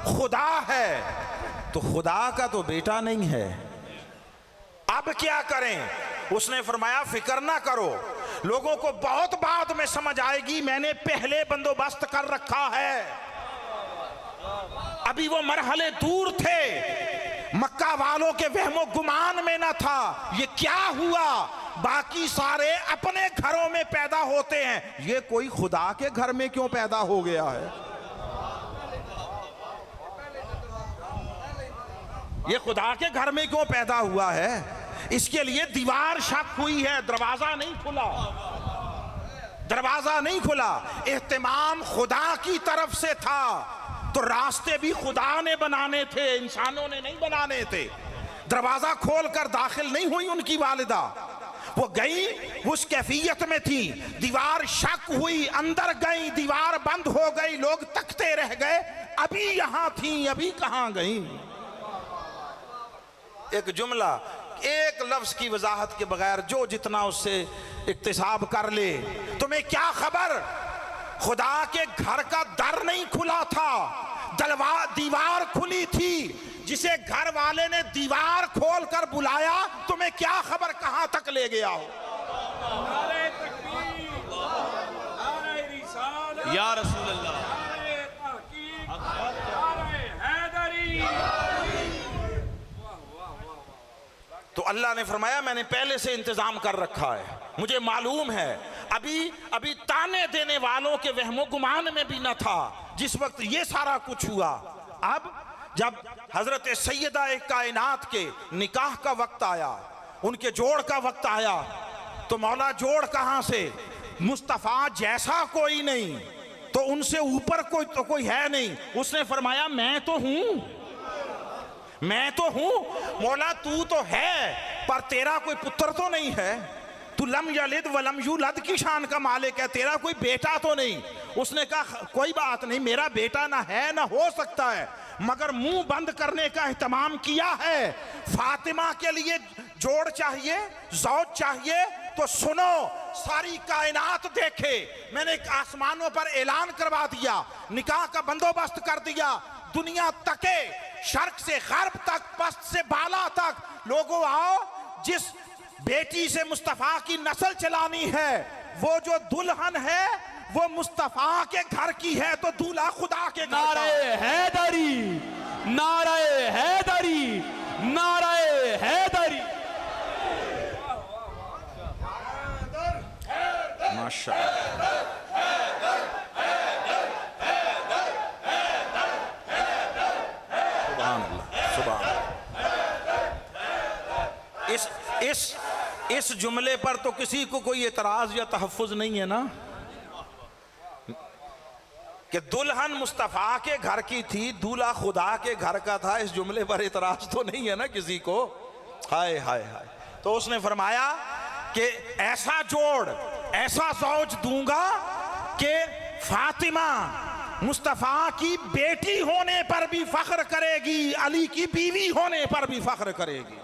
खुदा है, तो खुदा का तो बेटा नहीं है। अब क्या करें? उसने फरमाया फिक्र ना करो, लोगों को बहुत बाद में समझ आएगी, मैंने पहले बंदोबस्त कर रखा है। अभी वो मरहले दूर थे, मक्का वालों के वहमो गुमान में न था। ये क्या हुआ? बाकी सारे अपने घरों में पैदा होते हैं, ये कोई खुदा के घर में क्यों पैदा हो गया है? ये खुदा के घर में क्यों पैदा हुआ है? इसके लिए दीवार शक हुई है, दरवाजा नहीं खुला, दरवाजा नहीं खुला। एहतमाम खुदा की तरफ से था तो रास्ते भी खुदा ने बनाने थे, इंसानों ने नहीं बनाने थे। दरवाजा खोलकर दाखिल नहीं हुई उनकी वालिदा, वो गई उस कैफियत में थी, दीवार शक हुई, अंदर गई, दीवार बंद हो गई, लोग तकते रह गए, अभी यहां थी, अभी कहां गई। एक जुमला, एक लफ्ज की वजाहत के बगैर जो जितना उससे इक्तिसाब कर ले। तुम्हें क्या खबर, खुदा के घर का दर नहीं खुला था, दीवार खुली थी, जिसे घर वाले ने दीवार खोल कर बुलाया, तुम्हें क्या खबर कहां तक ले गया हो। या रसूल अल्लाह। तो अल्लाह ने फरमाया मैंने पहले से इंतजाम कर रखा है, मुझे मालूम है। अभी ताने देने वालों के वहमो गुमान में भी न था जिस वक्त ये सारा कुछ हुआ। अब जब हजरत सैयदा कायनात के निकाह का वक्त आया, उनके जोड़ का वक्त आया, तो मौला जोड़ कहां से? मुस्तफा जैसा कोई नहीं, तो उनसे ऊपर कोई है नहीं। उसने फरमाया मैं तो हूं, मैं तो हूं। मौला तू तो है, पर तेरा कोई पुत्र तो नहीं है, तू लम यलिद वलम यूलद की शान का मालिक है, तेरा कोई बेटा तो नहीं। उसने कहा कोई बात नहीं, मेरा बेटा ना है ना हो सकता है, मगर मुंह बंद करने का एहतमाम किया है। फातिमा के लिए जोड़ चाहिए, ज़ौज चाहिए, तो सुनो, सारी कायनात देखे, मैंने आसमानों पर ऐलान करवा दिया, निकाह का बंदोबस्त कर दिया, दुनिया तके, शर्क से गर्ब तक, पस्त से बाला तक, लोगों आओ, जिस बेटी से मुस्तफा की नस्ल चलानी है, वो जो दुल्हन है वो मुस्तफा के घर की है, तो दूल्हा खुदा के घर का। नारे हैदरी, नारे हैदरी, नारे हैदरी। माशाअल्लाह, सुभान अल्लाह, सुभान अल्लाह। इस जुमले पर तो किसी को कोई एतराज या तहफ़्फ़ुज़ नहीं है ना, कि दुल्हन मुस्तफा के घर की थी, दूल्हा खुदा के घर का था। इस जुमले पर एतराज तो नहीं है ना किसी को। हाय हाय हाय। तो उसने फरमाया कि ऐसा जोड़, ऐसा ज़ौज दूंगा कि फातिमा मुस्तफा की बेटी होने पर भी फख्र करेगी, अली की बीवी होने पर भी फख्र करेगी।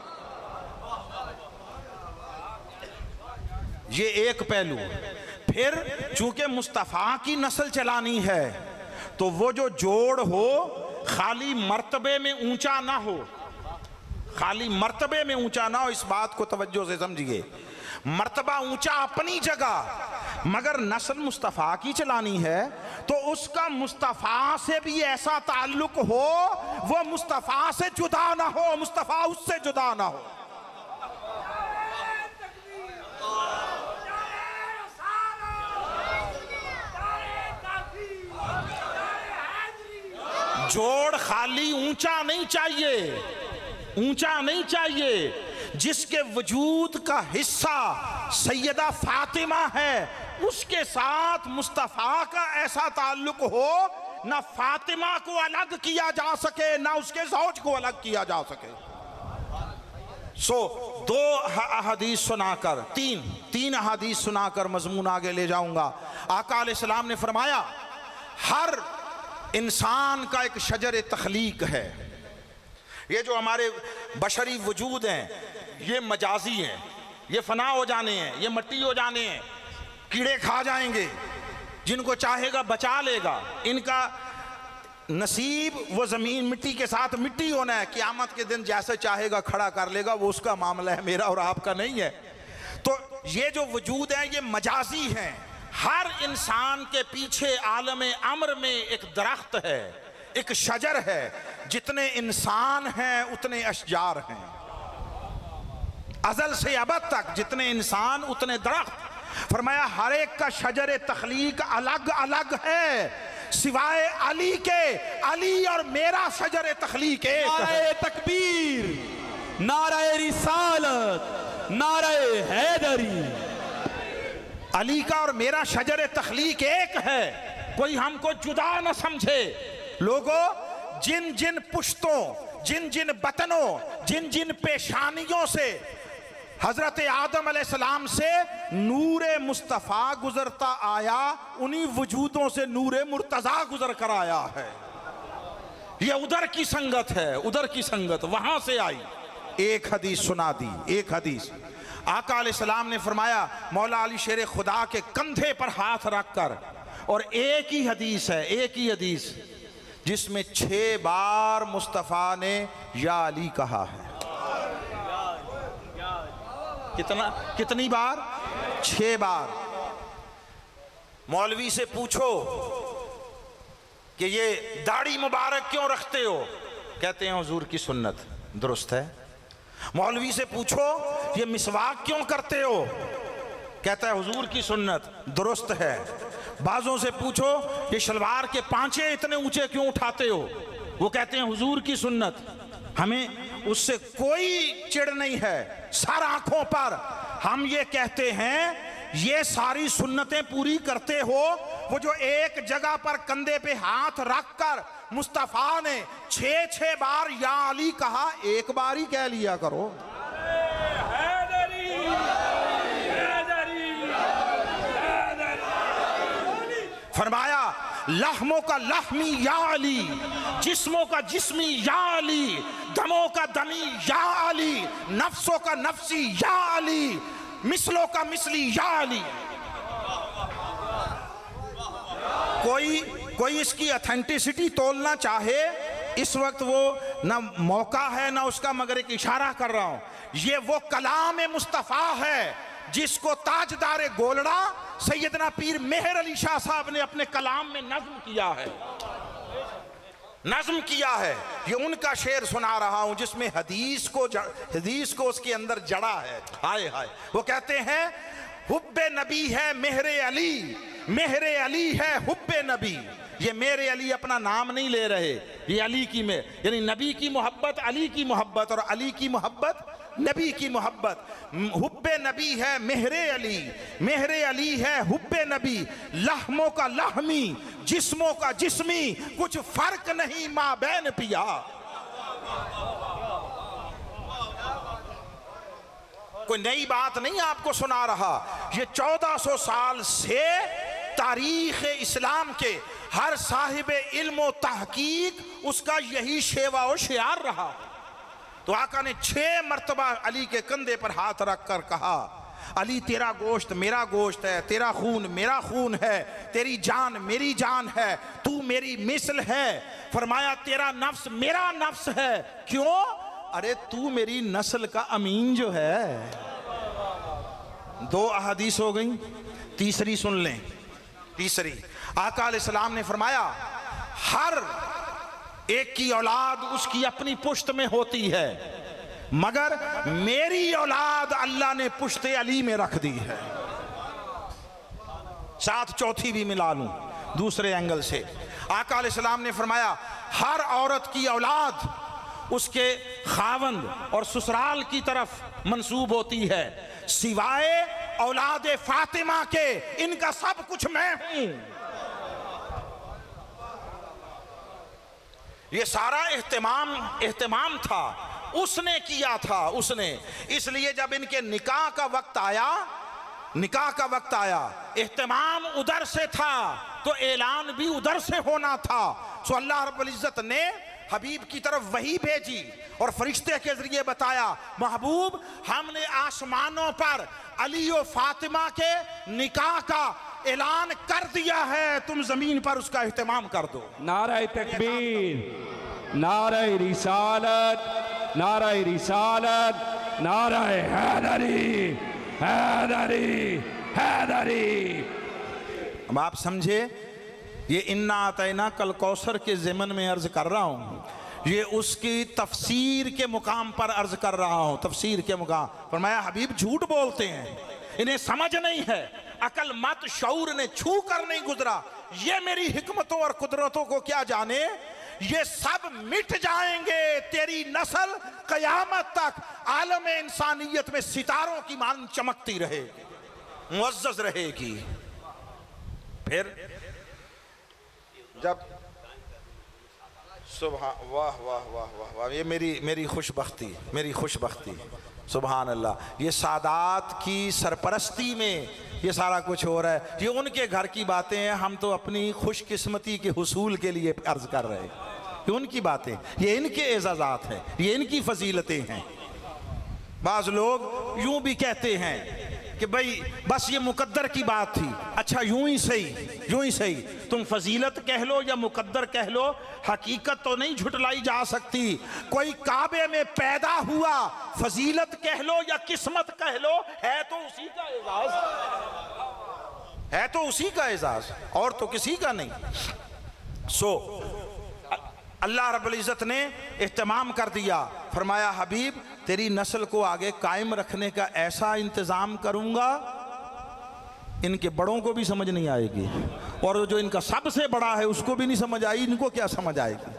ये एक पहलू। फिर चूंकि मुस्तफा की नस्ल चलानी है, तो वो जो जोड़ हो खाली मर्तबे में ऊंचा ना हो, खाली मर्तबे में ऊंचा ना हो, इस बात को तवज्जो से समझिए। मर्तबा ऊंचा अपनी जगह, मगर नस्ल मुस्तफा की चलानी है, तो उसका मुस्तफा से भी ऐसा ताल्लुक हो, वो मुस्तफा से जुदा ना हो, मुस्तफा उससे जुदा ना हो। जोड़ खाली ऊंचा नहीं चाहिए, ऊंचा नहीं चाहिए। जिसके वजूद का हिस्सा सैयदा फातिमा है, उसके साथ मुस्तफा का ऐसा ताल्लुक हो, ना फातिमा को अलग किया जा सके, ना उसके ज़ौज को अलग किया जा सके। दो अहादीस सुनाकर, तीन अहादीस सुनाकर मजमून आगे ले जाऊंगा। आका अलैहिस्सलाम ने फरमाया, हर इंसान का एक शजर तख्लीक है। ये जो हमारे बशरी वजूद हैं, ये मजाजी हैं, ये फना हो जाने हैं, ये मट्टी हो जाने हैं, कीड़े खा जाएंगे, जिनको चाहेगा बचा लेगा। इनका नसीब वो ज़मीन मिट्टी के साथ मिट्टी होना है, क़यामत के दिन जैसे चाहेगा खड़ा कर लेगा, वो उसका मामला है, मेरा और आपका नहीं है। तो ये जो वजूद है ये मजाजी हैं। हर इंसान के पीछे आलम अम्र में एक दरख्त है, एक शजर है। जितने इंसान हैं उतने अशजार हैं, अजल से अबद तक जितने इंसान उतने दरख्त। फरमाया हर एक का शजर तख्लीक अलग अलग है, सिवाय अली के। अली और मेरा शजर तख्लीक एक है। नारे तकबीर, नारे रिसालत, नारे हैदरी। अली का और मेरा शजर तख्लीक एक है, कोई हमको जुदा न समझे। लोगों, जिन जिन पुश्तों, जिन जिन बतनों, जिन जिन पेशानियों से हजरत आदम अलैहिस्सलाम से नूरे मुस्तफ़ा गुजरता आया, उन्हीं वजूदों से नूरे मुर्तज़ा गुजर कर आया है। ये उधर की संगत है, उधर की संगत वहां से आई। एक हदीस सुना दी, एक हदीस। आका अलैहिस्सलाम ने फरमाया, मौला अली शेर खुदा के कंधे पर हाथ रखकर, और एक ही हदीस है, एक ही हदीस, जिसमें 6 बार मुस्तफ़ा ने या अली कहा है। कितनी बार? 6 बार। मौलवी से पूछो कि ये दाढ़ी मुबारक क्यों रखते हो? कहते हैं हुजूर की सुन्नत। दुरुस्त है। मौलवी से पूछो ये मिसवाक क्यों करते हो? कहता है हुजूर की सुन्नत। दुरुस्त है। बाजों से पूछो ये शलवार के पांचे इतने ऊंचे क्यों उठाते हो? वो कहते हैं हुजूर की सुन्नत। हमें उससे कोई चिढ़ नहीं है, सर आंखों पर हम ये कहते हैं ये सारी सुन्नतें पूरी करते हो। वो जो एक जगह पर कंधे पे हाथ रखकर मुस्तफा ने 6 बार या अली कहा, एक बार ही कह लिया करो। फरमाया लहमों का लहमी या अली, जिस्मों का जिस्मी या अली, दमों का दमी या अली, नफ्सों का नफ्सी या अली, मिसलों का मिसली या अली। कोई इसकी ऑथेंटिसिटी तोलना चाहे, इस वक्त वो ना मौका है ना उसका, मगर एक इशारा कर रहा हूं, ये वो कलाम मुस्तफ़ा है जिसको ताजदार गोलड़ा सैयदना पीर मेहर अली शाह साहब ने अपने कलाम में नज्म किया है। ये उनका शेर सुना रहा हूं जिसमें हदीस को उसके अंदर जड़ा है। हाय हाय, वो कहते हैं हुब्बे नबी है मेहरे अली है हुब्बे नबी। ये मेरे अली अपना नाम नहीं ले रहे, ये अली की में, यानी नबी की मोहब्बत, अली की मोहब्बत, और अली की मोहब्बत नबी की मोहब्बत। हुब्बे नबी है मेहरे अली है हुब्बे नबी, लहमों का लहमी, जिस्मों का जिस्मी, कुछ फर्क नहीं माँ बैन पिया। कोई नई बात नहीं आपको सुना रहा, ये 1400 साल से तारीख इस्लाम के हर साहिब इल्म व तहकीक उसका यही शेवा और शियार रहा। तो आका ने 6 मर्तबा अली के कंधे पर हाथ रख कर कहा, अली तेरा गोश्त मेरा गोश्त है, तेरा खून मेरा खून है, तेरी जान मेरी जान है, तू मेरी मिसल है। फरमाया तेरा नफ्स मेरा नफ्स है। क्यों? अरे तू मेरी नस्ल का अमीन जो है। 2 अहादीस हो गई, तीसरी सुन लें। तीसरी, आका अलैहिस्सलाम ने फरमाया हर एक की औलाद उसकी अपनी पुश्त में होती है, मगर मेरी औलाद अल्लाह ने पुश्ते अली में रख दी है। साथ चौथी भी मिला लूं दूसरे एंगल से। आका अलैहिस्सलाम ने फरमाया हर औरत की औलाद उसके खावंद और ससुराल की तरफ मंसूब होती है, सिवाय औलाद फातिमा के, इनका सब कुछ मैं हूं। ये सारा एहतमाम था, उसने किया था उसने। इसलिए जब इनके निकाह का वक्त आया, एहतमाम उधर से था तो ऐलान भी उधर से होना था। सो अल्लाह रब्बुल इज्जत ने हबीब की तरफ वही भेजी और फरिश्ते के जरिए बताया, महबूब हमने आसमानों पर अली और फातिमा के निकाह का ऐलान कर दिया है, तुम जमीन पर उसका एहतमाम कर दो। नारा तकबीर, नारा रिसालत, नारा रिसालत, नारा हैदरी, हैदरी, हैदरी। अब आप समझे, ये इन्ना आतैना कल कौसर के ज़मन में अर्ज कर रहा हूँ, ये उसकी तफसीर के मुकाम पर अर्ज कर रहा हूँ, तफसीर के मुकाम। फरमाया हबीब झूठ बोलते हैं, इन्हें समझ नहीं है, अकल मत शऊर ने छू कर नहीं गुजरा, ये मेरी हिकमतों और कुदरतों को क्या जाने, ये सब मिट जाएंगे, तेरी नस्ल कयामत तक आलम इंसानियत में सितारों की मान चमकती रहेगी, मुअज़्ज़ज़ रहेगी। फिर जब सुबह, वाह वाह वाह वाह वाह, ये मेरी खुशबख्ती, सुभान अल्लाह। ये सादात की सरपरस्ती में ये सारा कुछ हो रहा है, ये उनके घर की बातें हैं, हम तो अपनी खुशकिस्मती के हुसूल के लिए अर्ज कर रहे हैं। ये उनकी बातें, ये इनके एजाज़ात हैं, ये इनकी फजीलतें हैं। बाज़ लोग यूं भी कहते हैं कि भाई बस ये मुकद्दर की बात थी। अच्छा यूं ही सही, तुम फजीलत कह लो या मुकद्दर कह लो, हकीकत तो नहीं झुटलाई जा सकती। कोई काबे में पैदा हुआ, फजीलत कह लो या किस्मत कह लो, है तो उसी का एजाज, और तो किसी का नहीं। अल्लाह रब्बुल इज़्ज़त ने एहतमाम कर दिया, फरमाया हबीब तेरी नस्ल को आगे कायम रखने का ऐसा इंतज़ाम करूँगा, इनके बड़ों को भी समझ नहीं आएगी, और जो इनका सबसे बड़ा है उसको भी नहीं समझ आई, इनको क्या समझ आएगी।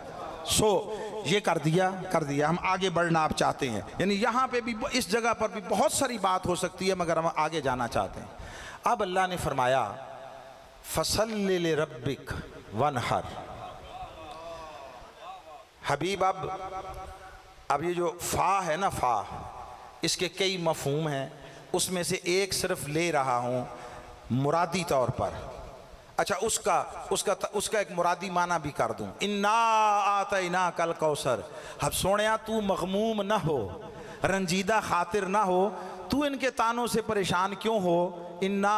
ये कर दिया। हम आगे बढ़ना आप चाहते हैं, यानी यहाँ पे भी, इस जगह पर भी बहुत सारी बात हो सकती है, मगर हम आगे जाना चाहते हैं। अब अल्लाह ने फरमाया फसल्लि लिरब्बिक वनहर। हबीब अब ये जो फ़ा है ना, फ़ा, इसके कई मफ़हूम हैं, उसमें से एक सिर्फ ले रहा हूँ मुरादी तौर पर। अच्छा, उसका एक मुरादी माना भी कर दूं, इन्ना आतैना कल कौसर। अब सोनिया तू मगमूम ना हो, रंजीदा खातिर ना हो, तू इनके तानों से परेशान क्यों हो। इन्ना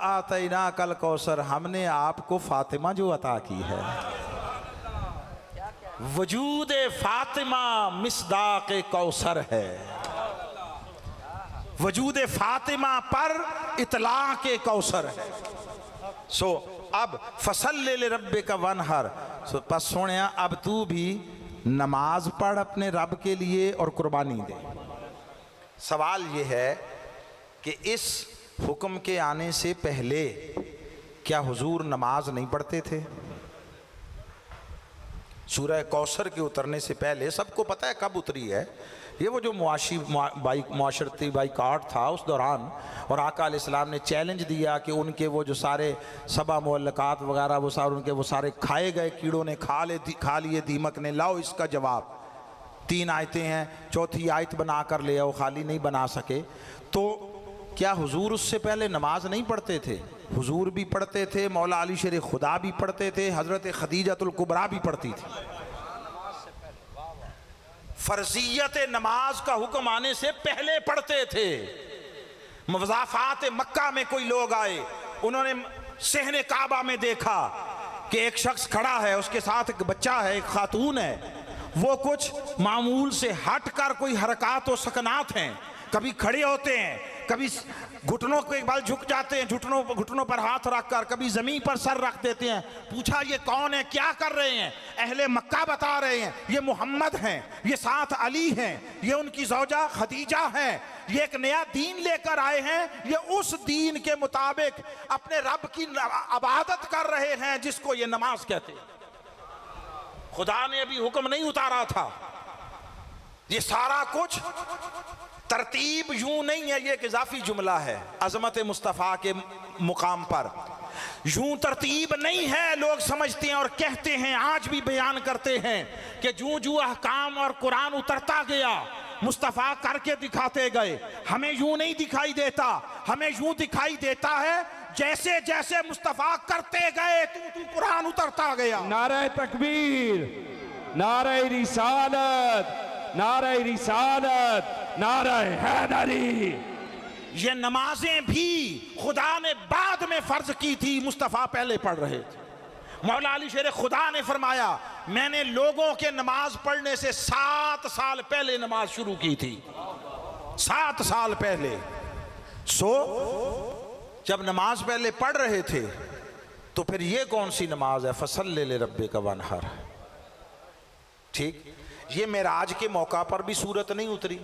आतैना कल कौसर, हमने आपको फातिमा जो अता की है। वजूद फातिमा मिसदाक कौसर है, वजूद फातिमा पर इतलाक कौसर है। सो अब फसल्ले ले रब्बे का वनहर, सो बस सोनिया अब तू भी नमाज पढ़ अपने रब के लिए और कुर्बानी दे। सवाल ये है कि इस हुक्म के आने से पहले क्या हुजूर नमाज नहीं पढ़ते थे? सूरह कौसर के उतरने से पहले सबको पता है कब उतरी है। ये वो जो मुआशरती बाइकाट था उस दौरान, और आका अलैहिस्सलाम ने चैलेंज दिया कि उनके वो जो सारे सबा मुअल्लकात वगैरह वो सारे उनके वो सारे खाए गए, कीड़ों ने खा लिए, दीमक ने, लाओ इसका जवाब। 3 आयतें हैं, चौथी आयत बना कर ले आओ, खाली नहीं बना सके। तो क्या हुजूर उससे पहले नमाज नहीं पढ़ते थे? हुजूर भी पढ़ते थे, मौला अली शेर खुदा भी पढ़ते थे, हज़रत खदीजतुल कुबरा भी पढ़ती थी। फर्जियत नमाज का हुक्म आने से पहले पढ़ते थे। मज़ाफ़ात मक्का में कोई लोग आए, उन्होंने सहने काबा में देखा कि एक शख्स खड़ा है, उसके साथ एक बच्चा है, एक खातून है, वो कुछ मामूल से हट कर कोई हरकत व सकनात हैं, कभी खड़े होते हैं, कभी घुटनों के बल झुक जाते हैं, घुटनों पर हाथ रखकर, कभी जमीन पर सर रख देते हैं। पूछा ये कौन है, क्या कर रहे हैं? अहले मक्का बता रहे हैं ये मोहम्मद हैं, ये साथ अली हैं, ये उनकी ज़ौजा खदीजा हैं, ये एक नया दीन लेकर आए हैं, ये उस दीन के मुताबिक अपने रब की इबादत कर रहे हैं जिसको ये नमाज कहते हैं। खुदा ने अभी हुक्म नहीं उतारा था। ये सारा कुछ तरतीब यूं नहीं है, ये एक इजाफी जुमला है अजमत मुस्तफ़ा के मुकाम पर। यूं तरतीब नहीं है, लोग समझते हैं और कहते हैं, आज भी बयान करते हैं कि जूं जूं अहकाम और कुरान उतरता गया मुस्तफ़ा करके दिखाते गए। हमें यूं नहीं दिखाई देता, हमें यूं दिखाई देता है जैसे जैसे मुस्तफ़ा करते गए तू कुरान उतरता गया। नारे तकबीर, नारे रिसालत, नारे रिसालत, नारे हैदरी। ये नमाजें भी खुदा ने बाद में फर्ज की थी, मुस्तफ़ा पहले पढ़ रहे थे। मौला अली शेर खुदा ने फरमाया, मैंने लोगों के नमाज पढ़ने से 7 साल पहले नमाज शुरू की थी, 7 साल पहले। सो जब नमाज पहले पढ़ रहे थे तो फिर ये कौन सी नमाज है? फसल्ले ले रब्बे का वनहर। ठीक, ये मेराज के मौका पर भी सूरत नहीं उतरी।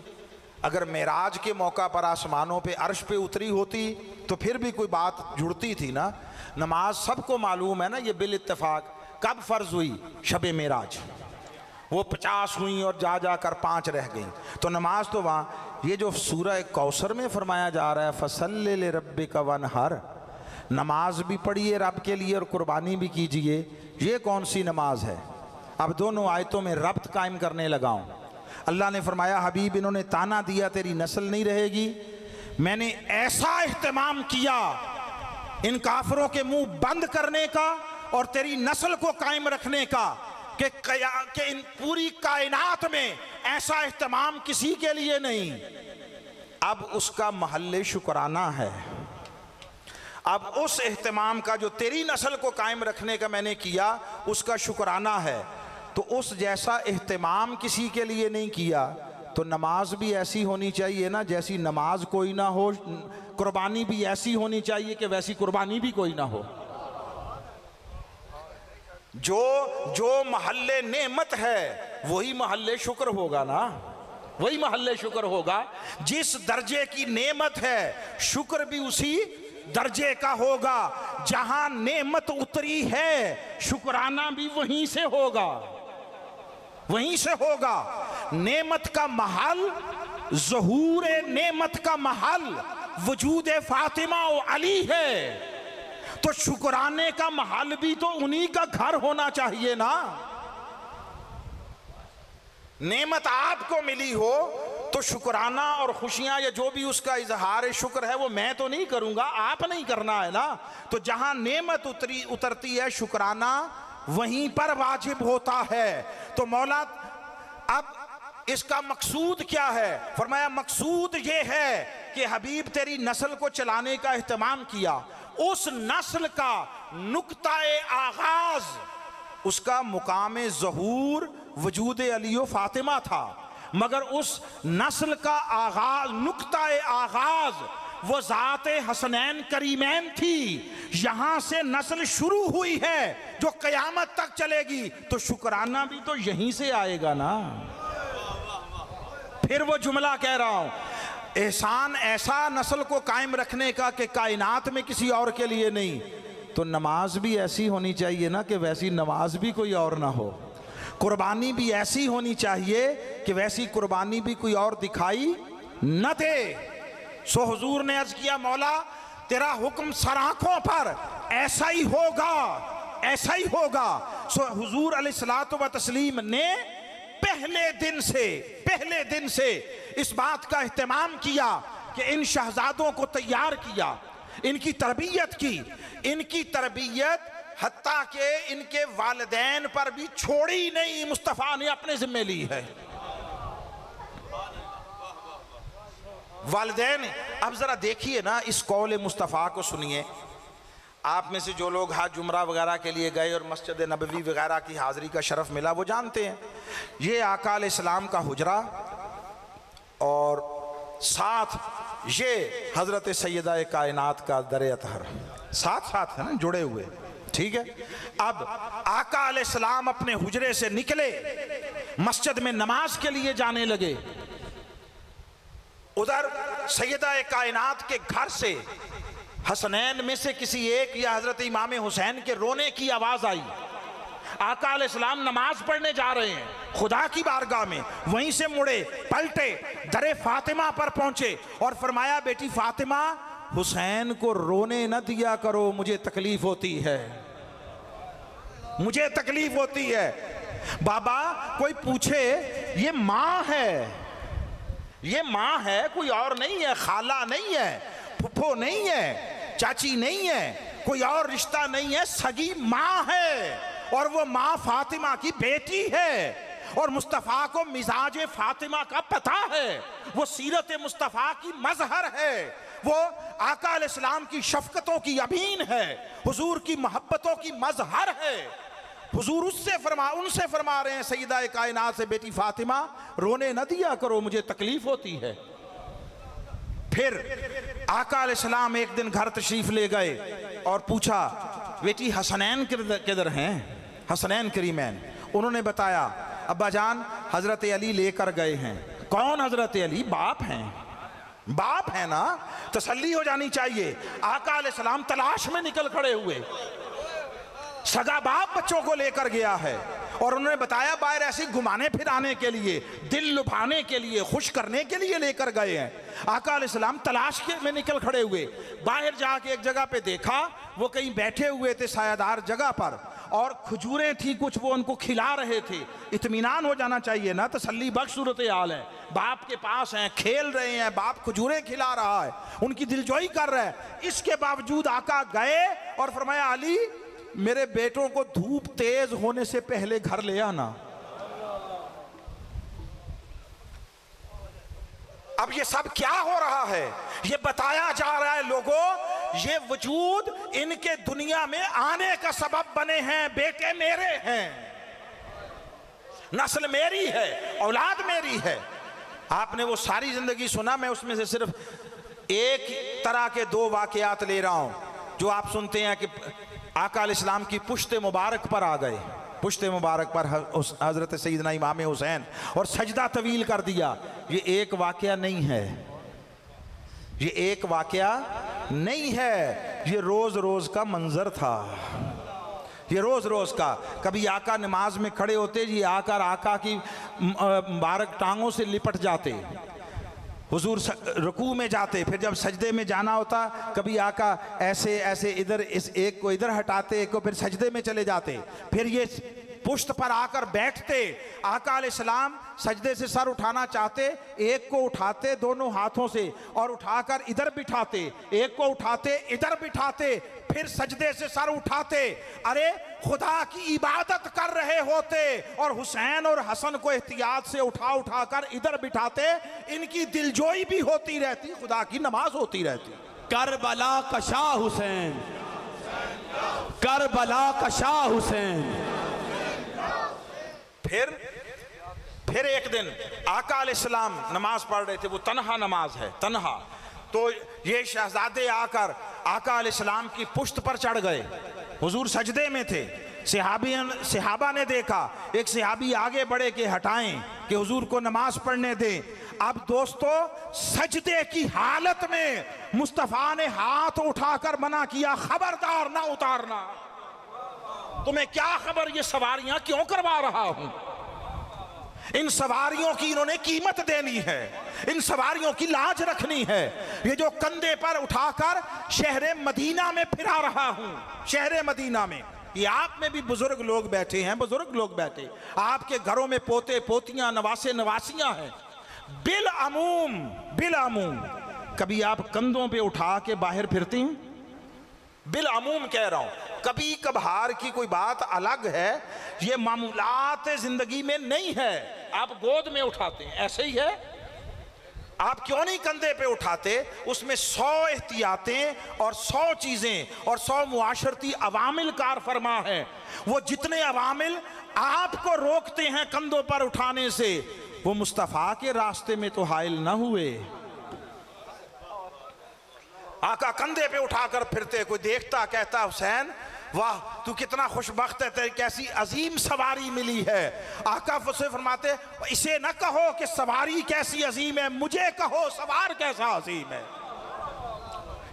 अगर मेराज के मौका पर आसमानों पे अर्श पे उतरी होती तो फिर भी कोई बात जुड़ती थी ना। नमाज सबको मालूम है ना, ये बिल इत्तेफाक कब फ़र्ज हुई? शबे मेराज। वो 50 हुई और जा कर 5 रह गई। तो नमाज तो वहाँ, ये जो सूरह कौसर में फरमाया जा रहा है फसल्ले ले रब्बे का वनहर, नमाज भी पढ़िए रब के लिए और कुर्बानी भी कीजिए, ये कौन सी नमाज है? अब दोनों आयतों में रब्त कायम करने लगाऊं। अल्लाह ने फरमाया, हबीब इन्होंने ताना दिया तेरी नस्ल नहीं रहेगी, मैंने ऐसा इह्तिमाम किया इन काफरों के मुंह बंद करने का और तेरी नस्ल को कायम रखने का कि इन पूरी कायनात में ऐसा इह्तिमाम किसी के लिए नहीं। अब उसका महल्ले शुक्राना है। अब उस इह्तिमाम का जो तेरी नस्ल को कायम रखने का मैंने किया उसका शुक्राना है। तो उस जैसा इह्तिमाम किसी के लिए नहीं किया तो नमाज भी ऐसी होनी चाहिए ना जैसी नमाज कोई ना हो, कुर्बानी भी ऐसी होनी चाहिए कि वैसी कुर्बानी भी कोई ना हो। जो महल्ले नेमत है वही महल्ले शुक्र होगा ना, वही महल्ले शुक्र होगा। जिस दर्जे की नेमत है शुक्र भी उसी दर्जे का होगा। जहां नेमत उतरी है शुक्राना भी वहीं से होगा, वहीं से होगा। नेमत का महल, ज़हूर नेमत का महल वजूद फातिमा और अली है, तो शुक्राने का महल भी तो उन्हीं का घर होना चाहिए ना। नेमत आपको मिली हो तो शुक्राना और खुशियां या जो भी उसका इजहार शुक्र है वो मैं तो नहीं करूंगा, आप नहीं करना है ना। तो जहां नेमत उतरती है शुक्राना वहीं पर वाजिब होता है। तो मौला अब इसका मकसूद क्या है? फरमाया मकसूद ये है कि हबीब तेरी नस्ल को चलाने का एहतमाम किया, उस नस्ल का नुक्ताए आगाज, उसका मुकाम ज़हूर वजूद अली व फातिमा था, मगर उस नस्ल का आगाज, नुक्ताए आगाज वो ज़ात हसनैन करीमैन थी। यहां से नस्ल शुरू हुई है जो क़यामत तक चलेगी, तो शुक्राना भी तो यहीं से आएगा ना। फिर वो जुमला कह रहा हूं, एहसान ऐसा नस्ल को कायम रखने का कि कायनात में किसी और के लिए नहीं, तो नमाज भी ऐसी होनी चाहिए ना कि वैसी नमाज भी कोई और ना हो, कुर्बानी भी ऐसी होनी चाहिए कि वैसी कुर्बानी भी कोई और दिखाई न दे। सो हुजूर ने अर्ज किया, मौला तेरा हुक्म सराखों पर ऐसा ही होगा, ऐसा ही होगा। सो हुजूर अलैहिस्सलातु व तस्लीम ने पहले दिन से इस बात का एहतमाम किया कि इन शहजादों को तैयार किया, इनकी तरबियत की, इनकी तरबियत हत्ता के इनके वालिदैन पर भी छोड़ी नहीं, मुस्तफ़ा ने अपने जिम्मे ली है। वालिदैन, अब जरा देखिए ना इस कौल मुस्तफ़ा को सुनिए। आप में से जो लोग हाज जुमरा वगैरह के लिए गए और मस्जिद नबवी वगैरह की हाज़िरी का शरफ़ मिला वो जानते हैं, ये आका अलैहिस्सलाम का हुजरा और साथ ये हज़रत सैयदा कायनात का दर अतहर साथ साथ है ना, जुड़े हुए। ठीक है, अब आका अलैहिस्सलाम अपने हुजरे से निकले, मस्जिद में नमाज के लिए जाने लगे। उधर सैयदा कायनात के घर से हसनैन में से किसी एक या हजरत इमाम हुसैन के रोने की आवाज आई। आका अलैहिस्सलाम नमाज पढ़ने जा रहे हैं खुदा की बारगाह में, वहीं से मुड़े, पलटे, दरे फातिमा पर पहुंचे और फरमाया, बेटी फातिमा, हुसैन को रोने न दिया करो, मुझे तकलीफ होती है, मुझे तकलीफ होती है। बाबा कोई पूछे, ये माँ है, ये माँ है, कोई और नहीं है, खाला नहीं है, फुफो नहीं है, चाची नहीं है, कोई और रिश्ता नहीं है, सगी माँ है, और वो माँ फातिमा की बेटी है। और मुस्तफ़ा को मिजाज फातिमा का पता है, वो सीरत मुस्तफ़ा की मजहर है, वो आका अलैहिस्सलाम की शफकतों की अबीन है, हुजूर की मोहब्बतों की मजहर है। हुजूर उनसे फरमा रहे हैं, सैयदा कायनात से, बेटी फातिमा रोने न दिया करो, मुझे तकलीफ होती है। फिर आका अलैहिस्सलाम एक दिन घर तशरीफ ले गए और पूछा, बेटी हसनैन किधर हैं, हसनैन करीमैन? उन्होंने बताया, अब्बा जान हजरत अली लेकर गए हैं। कौन हजरत अली? बाप हैं, बाप है ना, तसल्ली हो जानी चाहिए। आका अलैहिस्सलाम तलाश में निकल खड़े हुए, सगा बाप बच्चों को लेकर गया है, और उन्होंने बताया बाहर ऐसे घुमाने फिराने के लिए, दिल लुभाने के लिए, खुश करने के लिए लेकर गए हैं। आका अलैहिस्सलाम तलाश के में निकल खड़े हुए, बाहर जाके एक जगह पे देखा, वो कहीं बैठे हुए थे सायादार जगह पर, और खजूरें थी कुछ, वो उनको खिला रहे थे। इत्मीनान हो जाना चाहिए ना, तसल्ली बख्श सूरत हाल है, बाप के पास हैं, खेल रहे हैं, बाप खजूरें खिला रहा है, उनकी दिलजोई कर रहा है। इसके बावजूद आका गए और फरमाया, अली मेरे बेटों को धूप तेज होने से पहले घर ले आना। अब ये सब क्या हो रहा है? ये बताया जा रहा है लोगों, ये वजूद इनके दुनिया में आने का सबब बने हैं, बेटे मेरे हैं, नस्ल मेरी है, औलाद मेरी है। आपने वो सारी जिंदगी सुना, मैं उसमें से सिर्फ एक तरह के दो वाकयात ले रहा हूं जो आप सुनते हैं कि आका अलैहिस्सलाम की पुश्ते मुबारक पर आ गए, पुश्ते मुबारक पर हजरत सैयदना इमाम हुसैन, और सजदा तवील कर दिया। ये एक वाकया नहीं है, ये एक वाकया नहीं है, ये रोज रोज का मंजर था, ये रोज रोज का। कभी आका नमाज में खड़े होते जी, आकर आका की मुबारक टांगों से लिपट जाते, हुजूर रुकू में जाते, फिर जब सजदे में जाना होता कभी आका ऐसे ऐसे इधर, इस एक को इधर हटाते, एक को फिर सजदे में चले जाते, फिर ये पुश्त पर आकर बैठते, आका अलैहिस्सलाम सजदे से सर उठाना चाहते, एक को उठाते दोनों हाथों से और उठाकर इधर बिठाते, एक को उठाते इधर बिठाते, फिर सजदे से सर उठाते। अरे खुदा की इबादत कर रहे होते और हुसैन और हसन को एहतियात से उठा उठा कर इधर बिठाते। इनकी दिलजोई भी होती रहती, खुदा की नमाज होती रहती। करबला का शाह हुसैन, करबला का शाह हुसैन। फिर एक दिन आका अलैहिस्सलाम नमाज पढ़ रहे थे, वो तन्हा नमाज है, तन्हा। तो ये शहजादे आकर आका अलैहिस्सलाम की पुश्त पर चढ़ गए। हुजूर सजदे में थे, सहाबा ने देखा, एक सहाबी आगे बढ़े कि हटाएं कि हुजूर को नमाज पढ़ने दें। अब दोस्तों सजदे की हालत में मुस्तफा ने हाथ उठाकर मना किया, खबरदार ना उतारना। तुम्हें क्या खबर ये सवारियां क्यों करवा रहा हूं? इन सवारियों की इन्होंने कीमत देनी है, इन सवारियों की लाज रखनी है। ये जो कंधे पर उठाकर शहरे मदीना में फिरा रहा हूं, शहरे मदीना में। ये आप में भी बुजुर्ग लोग बैठे हैं, बुजुर्ग लोग बैठे, आपके घरों में पोते पोतियां नवासे नवासियां हैं। बिल अमूम कभी आप कंधों पे उठा के बाहर फिरती हैं? बिल अमूम कह रहा हूं, कभी कभार की कोई बात अलग है, ये मामूलात जिंदगी में नहीं है। आप गोद में उठाते हैं, ऐसे ही है। आप क्यों नहीं कंधे पे उठाते? उसमें 100 एहतियातें और 100 चीजें और 100 मुआशरती अवामिल कार फरमा है। वो जितने अवामिल आपको रोकते हैं कंधों पर उठाने से, वो मुस्तफा के रास्ते में तो हाइल ना हुए। आका कंधे पे उठाकर फिरते, कोई देखता कहता हुसैन वाह तू कितना खुशबख्त है, तेरी कैसी अजीम सवारी मिली है। आका से फरमाते इसे न कहो कि सवारी कैसी अजीम है, मुझे कहो सवार कैसा अजीम है।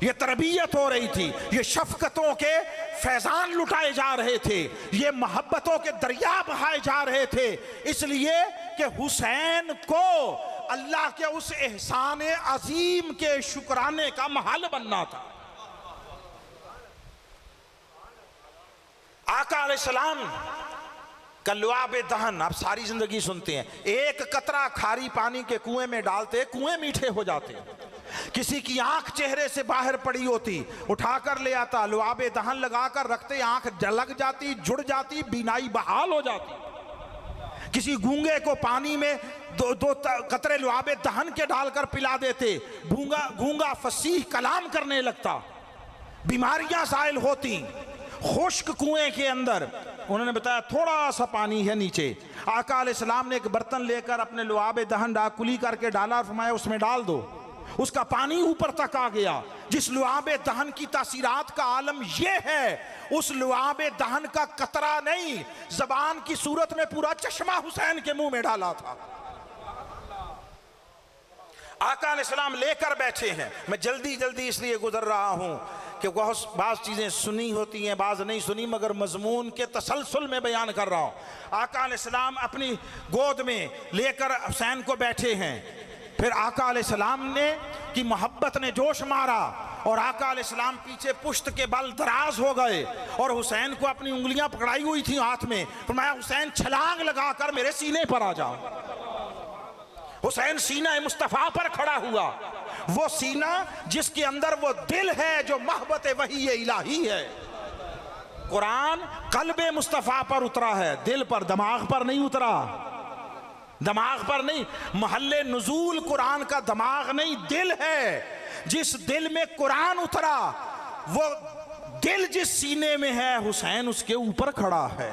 ये तरबियत हो रही थी, ये शफकतों के फैजान लुटाए जा रहे थे, ये मोहब्बतों के दरिया बहाए जा रहे थे, इसलिए कि हुसैन को अल्लाह के उस एहसान अजीम के शुक्राने का महल बनना था। आका अलैहिस्सलाम का लुआब दहन आप सारी जिंदगी सुनते हैं। एक कतरा खारी पानी के कुएं में डालते, कुएं मीठे हो जाते। किसी की आंख चेहरे से बाहर पड़ी होती, उठाकर ले आता, लुआब दहन लगाकर रखते, आंख जलक जाती, जुड़ जाती, बीनाई बहाल हो जाती। किसी गूंगे को पानी में दो कतरे लुआब दहन के डालकर पिला देते, गूंगा फसीह कलाम करने लगता, बीमारियां साइल होती। खुश्क कुएं के अंदर उन्होंने बताया थोड़ा सा पानी है नीचे। आका अलैहिस्सलाम ने एक बर्तन लेकर अपने लुआब दहन कुली करके डाला, फरमाया उसमें डाल दो। उसका पानी ऊपर तक आ गया। जिस लुआब दहन की तासीरात का आलम यह है, उस लुआब दहन का कतरा नहीं, जबान की सूरत में पूरा चश्मा हुसैन के मुंह में डाला था। आका अलैहिस्सलाम लेकर बैठे हैं। मैं जल्दी जल्दी इसलिए गुजर रहा हूं कि बाज़ चीज़ें सुनी होती हैं, बाज़ नहीं सुनी, मगर मजमून के तसलसल में बयान कर रहा हूं। आका अलैहिस्सलाम अपनी गोद में लेकर हुसैन को बैठे हैं। फिर आका अलैहिस्सलाम ने की मोहब्बत ने जोश मारा और आका अलैहिस्सलाम पीछे पुश्त के बल दराज हो गए और हुसैन को अपनी उंगलियां पकड़ाई हुई थी हाथ में। फरमाया हुसैन छलांग लगाकर मेरे सीने पर आ जाओ। हुसैन सीना मुस्तफा पर खड़ा हुआ, वो सीना जिसके अंदर वो दिल है जो मोहब्बत वही इलाही है। कुरान कल्बे मुस्तफा पर उतरा है, दिल पर, दिमाग पर नहीं उतरा। दिमाग पर नहीं, महल्ले नुजूल कुरान का दिमाग नहीं, दिल है। जिस दिल में कुरान उतरा, वो दिल जिस सीने में है, हुसैन उसके ऊपर खड़ा है।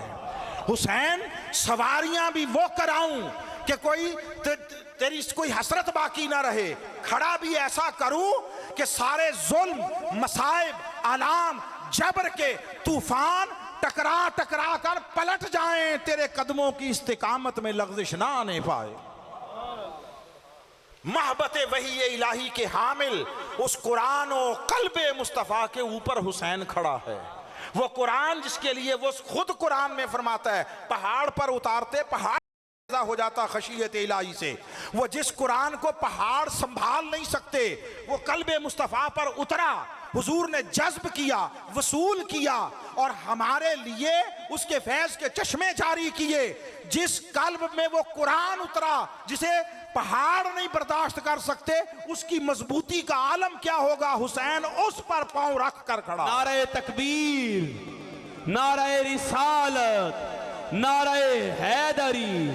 हुसैन सवारियां भी वो कराऊं कि तेरी कोई हसरत बाकी ना रहे, खड़ा भी ऐसा करूं कि सारे जुल्म, मसाइब, आलाम, जबर के तूफान टकरा टकरा कर पलट जाएं, तेरे कदमों की इस्तिकामत में लग़ज़िश ना आने पाए। मोहब्बत वही इलाही के हामिल उस कुरान और कल्बे मुस्तफ़ा के ऊपर हुसैन खड़ा है। वो कुरान जिसके लिए वो खुद कुरान में फरमाता है, पहाड़ पर उतारते पहाड़ हो जाता खशियत इलाही से। वो जिस कुरान को पहाड़ संभाल नहीं सकते, वो कल्बे मुस्तफा पर उतरा हुजूर ने जज्ब किया, वसूल किया और हमारे लिए उसके फैज के चश्मे जारी किए। जिस कल्ब में वो कुरान उतरा जिसे पहाड़ नहीं बर्दाश्त कर सकते, उसकी मजबूती का आलम क्या होगा। हुसैन उस पर पांव रख कर खड़ा। नारे तकबीर, नारे रिसालत, नारे हैदरी,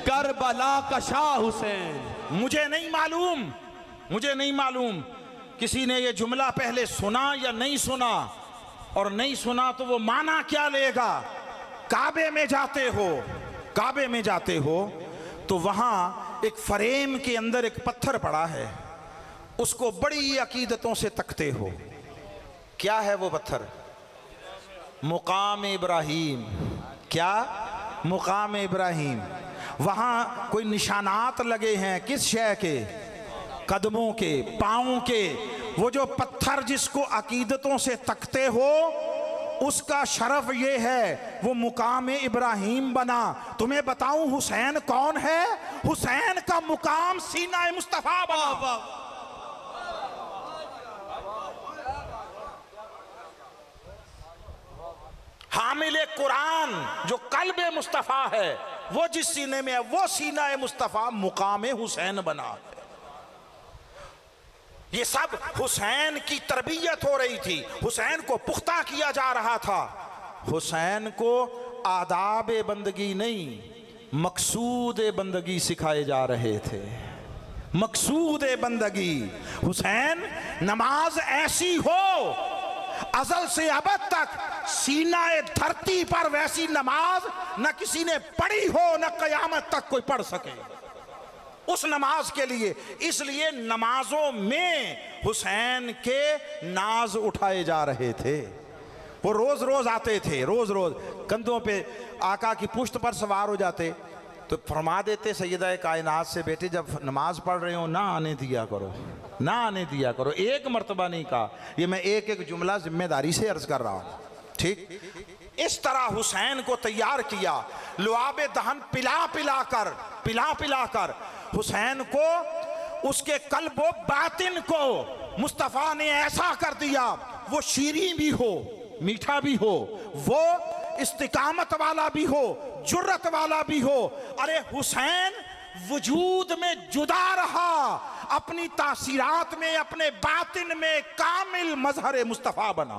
करबला का शाह हुसैन। मुझे नहीं मालूम किसी ने ये जुमला पहले सुना या नहीं सुना, और नहीं सुना तो वो माना क्या लेगा। काबे में जाते हो तो वहां एक फ्रेम के अंदर एक पत्थर पड़ा है, उसको बड़ी अकीदतों से तकते हो। क्या है वो पत्थर? मुकाम इब्राहिम। क्या? मुकाम इब्राहिम। वहां कोई निशानात लगे हैं, किस शय के? कदमों के, पांवों के। वो जो पत्थर जिसको अकीदतों से तकते हो, उसका शरफ ये है वो मुकाम इब्राहिम बना। तुम्हें बताऊं हुसैन कौन है? हुसैन का मुकाम सीना मुस्तफा बना। हामिले कुरान जो कल्बे मुस्तफा है, वो जिस सीने में है, वो सीना मुस्तफा मुकाम हुसैन बना। ये सब हुसैन की तरबियत हो रही थी, हुसैन को पुख्ता किया जा रहा था। हुसैन को आदाब बंदगी नहीं, मकसूद बंदगी सिखाए जा रहे थे। मकसूद बंदगी। हुसैन, नमाज ऐसी हो अजल से अबद तक सीना धरती पर वैसी नमाज न किसी ने पढ़ी हो, न कयामत तक कोई पढ़ सके उस नमाज के लिए। इसलिए नमाजों में हुसैन के नाज उठाए जा रहे थे। वो रोज रोज आते थे, रोज रोज कंधों पे आका की पुश्त पर सवार हो जाते तो फरमा देते सैयदा कायनात से, बेटे जब नमाज पढ़ रहे हो ना आने दिया करो। एक मर्तबा नहीं कहा, ये मैं एक एक जुमला जिम्मेदारी से अर्ज कर रहा हूं। ठीक इस तरह हुसैन को तैयार किया, लुआबे दहन पिला कर हुसैन को, उसके कल्बो बातिन को मुस्तफा ने ऐसा कर दिया, वो शीरीं भी हो, मीठा भी हो, वो इस्तिकामत वाला भी हो, जुर्रत वाला भी हो। अरे हुसैन वजूद में जुदा रहा, अपनी तासीरात में, अपने बातिन में कामिल मजहर मुस्तफा बना।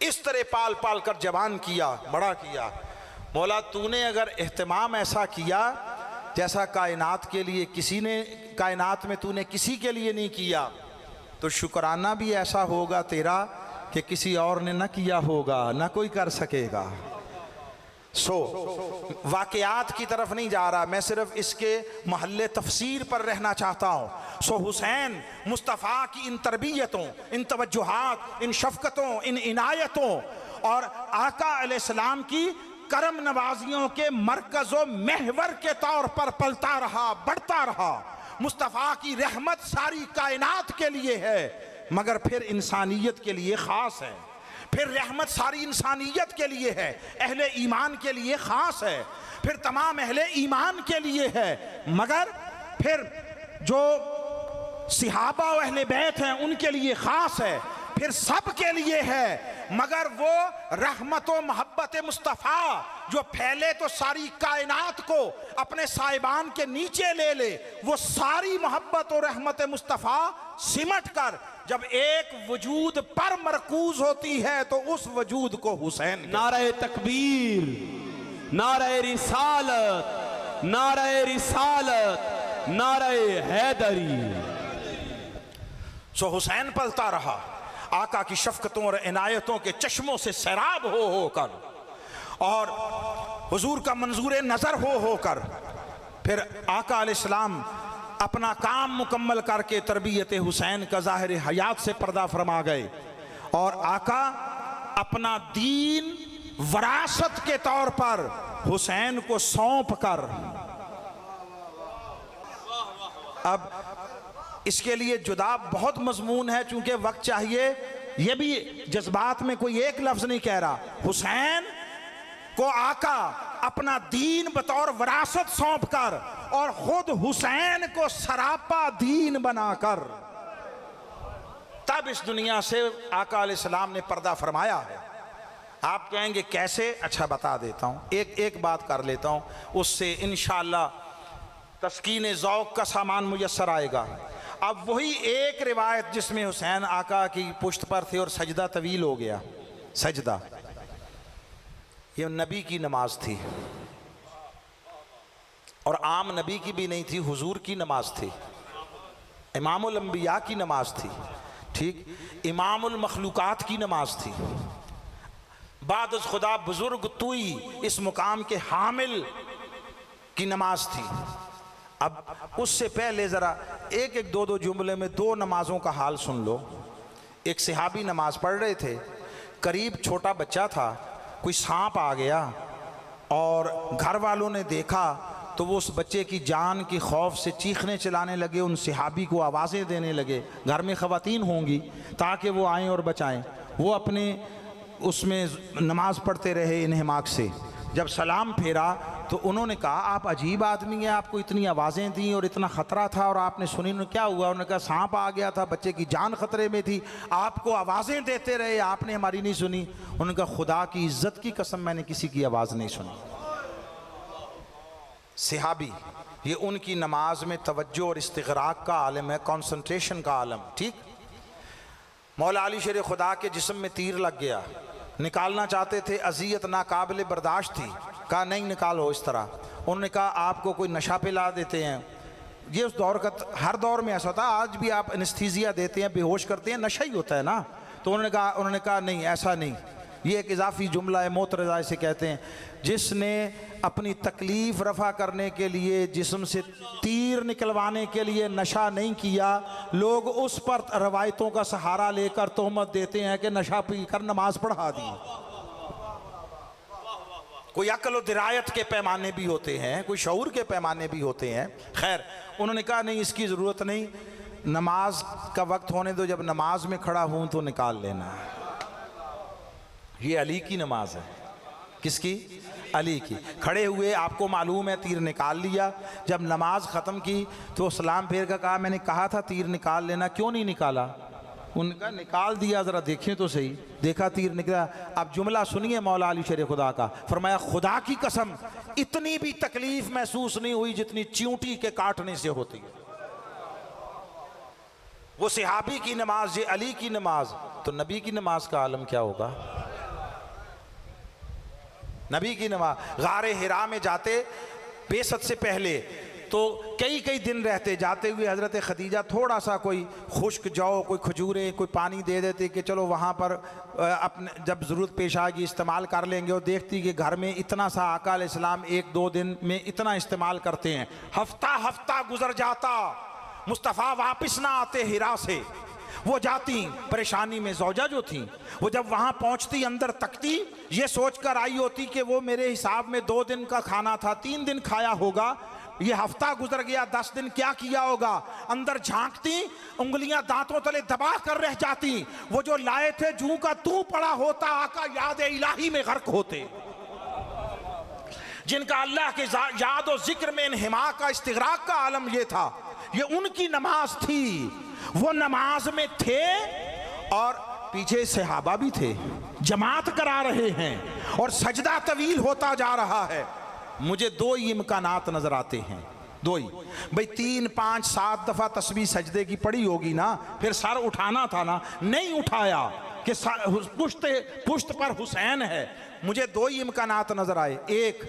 इस तरह पाल पाल कर जवान किया, बड़ा किया। मौला तूने अगर एहतमाम ऐसा किया जैसा कायनात के लिए किसी ने, कायनात में तूने किसी के लिए नहीं किया, तो शुक्राना भी ऐसा होगा तेरा कि किसी और ने ना किया होगा, ना कोई कर सकेगा। वाकयात की तरफ नहीं जा रहा मैं, सिर्फ इसके महल्ले तफसीर पर रहना चाहता हूँ। हुसैन मुस्तफ़ा की इन तरबियतों, इन तवज्जुहात, इन शफ़क़तों, इन इनायतों और आका अलैहिस्सलाम की करम नवाजियों के मरकज़ो महवर के तौर पर पलता रहा, बढ़ता रहा। मुस्तफ़ा की रहमत सारी कायनात के लिए है, मगर फिर इंसानियत के लिए ख़ास है। फिर रहमत सारी इंसानियत के लिए है, अहले ईमान के लिए ख़ास है, फिर तमाम अहले ईमान के लिए है, मगर फिर जो सिहाबा और अहले बैत हैं उनके लिए ख़ास है, फिर सब के लिए है। मगर वो रहमत व मोहब्बत मुस्तफ़ा जो फैले तो सारी कायनात को अपने साइबान के नीचे ले, वो सारी मोहब्बत और रहमत मुस्तफ़ा सिमट कर जब एक वजूद पर मरकूज होती है तो उस वजूद को हुसैन। नारे तकबीर, नारे रिसालत, नारे रिसालत, नारे हैदरी। हुसैन पलता रहा, आका की शफ़क़तों और इनायतों के चश्मों से सैराब हो कर, और हुजूर का मंजूर नज़र हो कर, फिर आका अलैहिस्सलाम अपना काम मुकम्मल करके तरबियत हुसैन का ज़ाहिर हयात से पर्दा फरमा गए, और आका अपना दीन वरासत के तौर पर हुसैन को सौंप कर, अब इसके लिए जुदा बहुत मजमून है, चूंकि वक्त चाहिए। यह भी जज्बात में कोई एक लफ्ज नहीं कह रहा। हुसैन को आका अपना दीन बतौर वरासत सौंप कर और खुद हुसैन को सरापा दीन बनाकर तब इस दुनिया से आका अलैहिस्सलाम ने पर्दा फरमाया है। आप कहेंगे कैसे? अच्छा बता देता हूँ, एक बात कर लेता हूँ, उससे इंशाअल्लाह तस्कीन ज़ौक़ का सामान मुयस्सर आएगा। अब वही एक रिवायत जिसमें हुसैन आका की पुश्त पर थे और सजदा तवील हो गया, सजदा, ये नबी की नमाज थी और आम नबी की भी नहीं थी, हुजूर की नमाज थी, इमामुल अंबिया की नमाज थी, ठीक, इमामुल मखलूकात की नमाज थी, बाद खुदा बुजुर्ग तुई इस मुकाम के हामिल की नमाज थी। अब उससे पहले ज़रा एक दो जुमले में दो नमाज़ों का हाल सुन लो। एक सहाबी नमाज पढ़ रहे थे, करीब छोटा बच्चा था, कोई सांप आ गया और घर वालों ने देखा तो वो उस बच्चे की जान की खौफ से चीखने चिल्लाने लगे, उन सहाबी को आवाज़ें देने लगे, घर में ख़वातीन होंगी ताकि वो आएँ और बचाएं। वो अपने उसमें नमाज पढ़ते रहे इन्हिमाक से। जब सलाम फेरा तो उन्होंने कहा आप अजीब आदमी हैं, आपको इतनी आवाज़ें दी और इतना ख़तरा था और आपने सुनी नहीं, क्या हुआ? उन्होंने कहा सांप आ गया था, बच्चे की जान ख़तरे में थी, आपको आवाज़ें देते रहे, आपने हमारी नहीं सुनी। उन्होंने कहा खुदा की इज़्ज़त की कसम मैंने किसी की आवाज़ नहीं सुनी। सहाबी, ये उनकी नमाज में तवज्जो और इस्तिग़राक़ का आलम है, कॉन्सन्ट्रेशन का आलम, ठीक। मौला अली शेर खुदा के जिस्म में तीर लग गया, निकालना चाहते थे, अज़ियत नाकाबिल बर्दाश्त थी, कहा नहीं निकालो इस तरह। उन्होंने कहा आपको कोई नशा पिला देते हैं, ये उस दौर का, हर दौर में ऐसा होता है, आज भी आप एनेस्थीसिया देते हैं, बेहोश करते हैं, नशा ही होता है ना। तो उन्होंने कहा नहीं ऐसा नहीं, ये एक इजाफी जुमला है, मोतरज़ा इसे कहते हैं, जिसने अपनी तकलीफ़ रफ़ा करने के लिए, जिस्म से तीर निकलवाने के लिए नशा नहीं किया, लोग उस पर रवायतों का सहारा लेकर तोहमत देते हैं कि नशा पी कर नमाज पढ़ा दी। कोई अक्ल और दिरायत के पैमाने भी होते हैं, कोई शऊर के पैमाने भी होते हैं। खैर, उन्होंने कहा नहीं इसकी ज़रूरत नहीं, नमाज का वक्त होने दो, जब नमाज में खड़ा हूँ तो निकाल लेना। ये अली की नमाज है, किसकी? अली की। खड़े हुए, आपको मालूम है, तीर निकाल लिया। जब नमाज ख़त्म की तो सलाम फेर कर कहा मैंने कहा था तीर निकाल लेना, क्यों नहीं निकाला? उनका निकाल दिया, ज़रा देखें तो सही। देखा तीर निकला। अब जुमला सुनिए मौला अली शेर खुदा का, फरमाया खुदा की कसम इतनी भी तकलीफ़ महसूस नहीं हुई जितनी चींटी के काटने से होती है। वो सहाबी की नमाज, ये अली की नमाज, तो नबी की नमाज का आलम क्या होगा? नबी की नमाज, गारे हिरा में जाते बेसत से पहले तो कई दिन रहते, जाते हुए हज़रत खदीजा थोड़ा सा कोई खुश्क जौ, कोई खजूरें, कोई पानी दे देते कि चलो वहाँ पर अपने जब ज़रूरत पेश आएगी इस्तेमाल कर लेंगे। और देखती कि घर में इतना सा आका अलैहिस्सलाम 1-2 दिन में इतना इस्तेमाल करते हैं। हफ्ता गुजर जाता, मुस्तफ़ा वापस ना आते हिरा से। वो जाती परेशानी में, ज़ौजा जो थी वो जब वहाँ पहुँचती अंदर तकती, ये सोच कर आई होती कि वो मेरे हिसाब में 2 दिन का खाना था, 3 दिन खाया होगा, ये हफ्ता गुजर गया, 10 दिन क्या किया होगा। अंदर झांकती, उंगलियां दांतों तले दबा कर रह जाती। वो जो लाए थे जूं का तू पड़ा होता, आका याद इलाही में गर्क होते। जिनका अल्लाह के याद और जिक्र में इन्हिमा का, इस्तिग़राक़ का आलम ये था, ये उनकी नमाज थी। वो नमाज में थे और पीछे सहाबा भी थे, जमात करा रहे हैं और सजदा तवील होता जा रहा है। मुझे 2 ही इम्कानात नजर आते हैं, 2 ही। भाई 3, 5, 7 दफा तस्बीह सजदे की पड़ी होगी ना, फिर सर उठाना था ना, नहीं उठाया कि पुश्त पर हुसैन है। मुझे 2 ही इम्कानात नजर आए। एक,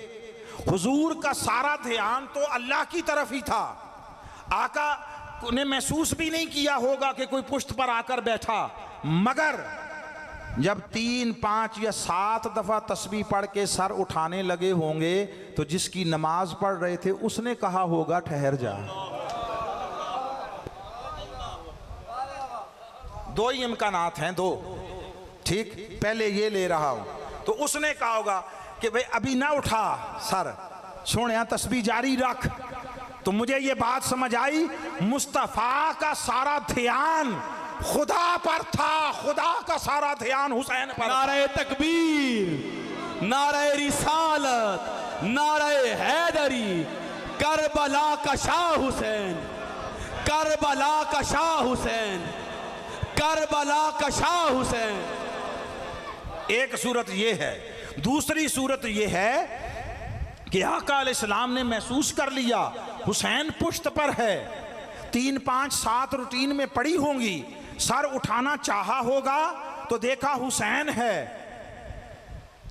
हुजूर का सारा ध्यान तो अल्लाह की तरफ ही था, आका ने महसूस भी नहीं किया होगा कि कोई पुश्त पर आकर बैठा, मगर जब 3, 5 या 7 दफा तस्बीह पढ़ के सर उठाने लगे होंगे तो जिसकी नमाज पढ़ रहे थे उसने कहा होगा ठहर जा। 2 ही इम्कानात हैं, 2, ठीक। पहले ये ले रहा हूं, तो उसने कहा होगा कि भाई अभी ना उठा सर, सोने तस्बीह जारी रख। तो मुझे ये बात समझ आई, मुस्तफ़ा का सारा ध्यान खुदा पर था, खुदा का सारा ध्यान हुसैन पर। नारे तकबीर, नारे रिसालत, नारे हैदरी, करबला का शाह हुसैन, करबला का शाह हुसैन, करबला का शाह हुसैन। एक सूरत ये है। दूसरी सूरत ये है कि आका अलैहिस्सलाम ने महसूस कर लिया हुसैन पुश्त पर है, 3, 5, 7 रूटीन में पड़ी होंगी, सर उठाना चाहा होगा तो देखा हुसैन है,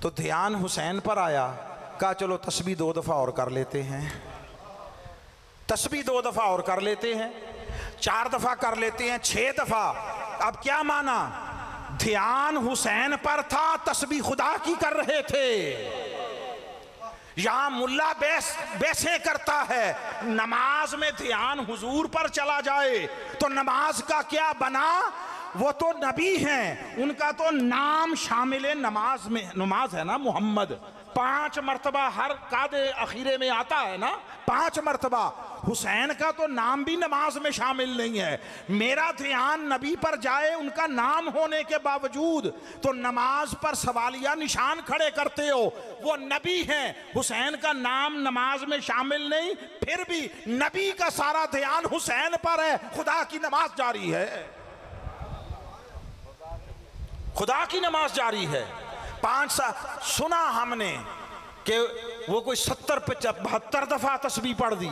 तो ध्यान हुसैन पर आया। कहा चलो तस्बीह 2 दफा और कर लेते हैं, तस्बीह 2 दफा और कर लेते हैं, 4 दफा कर लेते हैं, 6 दफा। अब क्या माना? ध्यान हुसैन पर था, तस्बीह खुदा की कर रहे थे। यहां मुल्ला बैसे करता है, नमाज में ध्यान हुजूर पर चला जाए तो नमाज का क्या बना? वो तो नबी हैं, उनका तो नाम शामिल है नमाज में। नमाज है ना मोहम्मद, 5 मरतबा हर कादे अखीरे में आता है ना, 5 मरतबा। हुसैन का तो नाम भी नमाज में शामिल नहीं है। मेरा ध्यान नबी पर जाए उनका नाम होने के बावजूद, तो नमाज पर सवालिया निशान खड़े करते हो। वो नबी हैं, हुसैन का नाम नमाज में शामिल नहीं, फिर भी नबी का सारा ध्यान हुसैन पर है। खुदा की नमाज जारी है, खुदा की नमाज जारी है। 5 साल सुना हमने कि वो कोई 70-72 दफा तस्बीह पढ़ दी,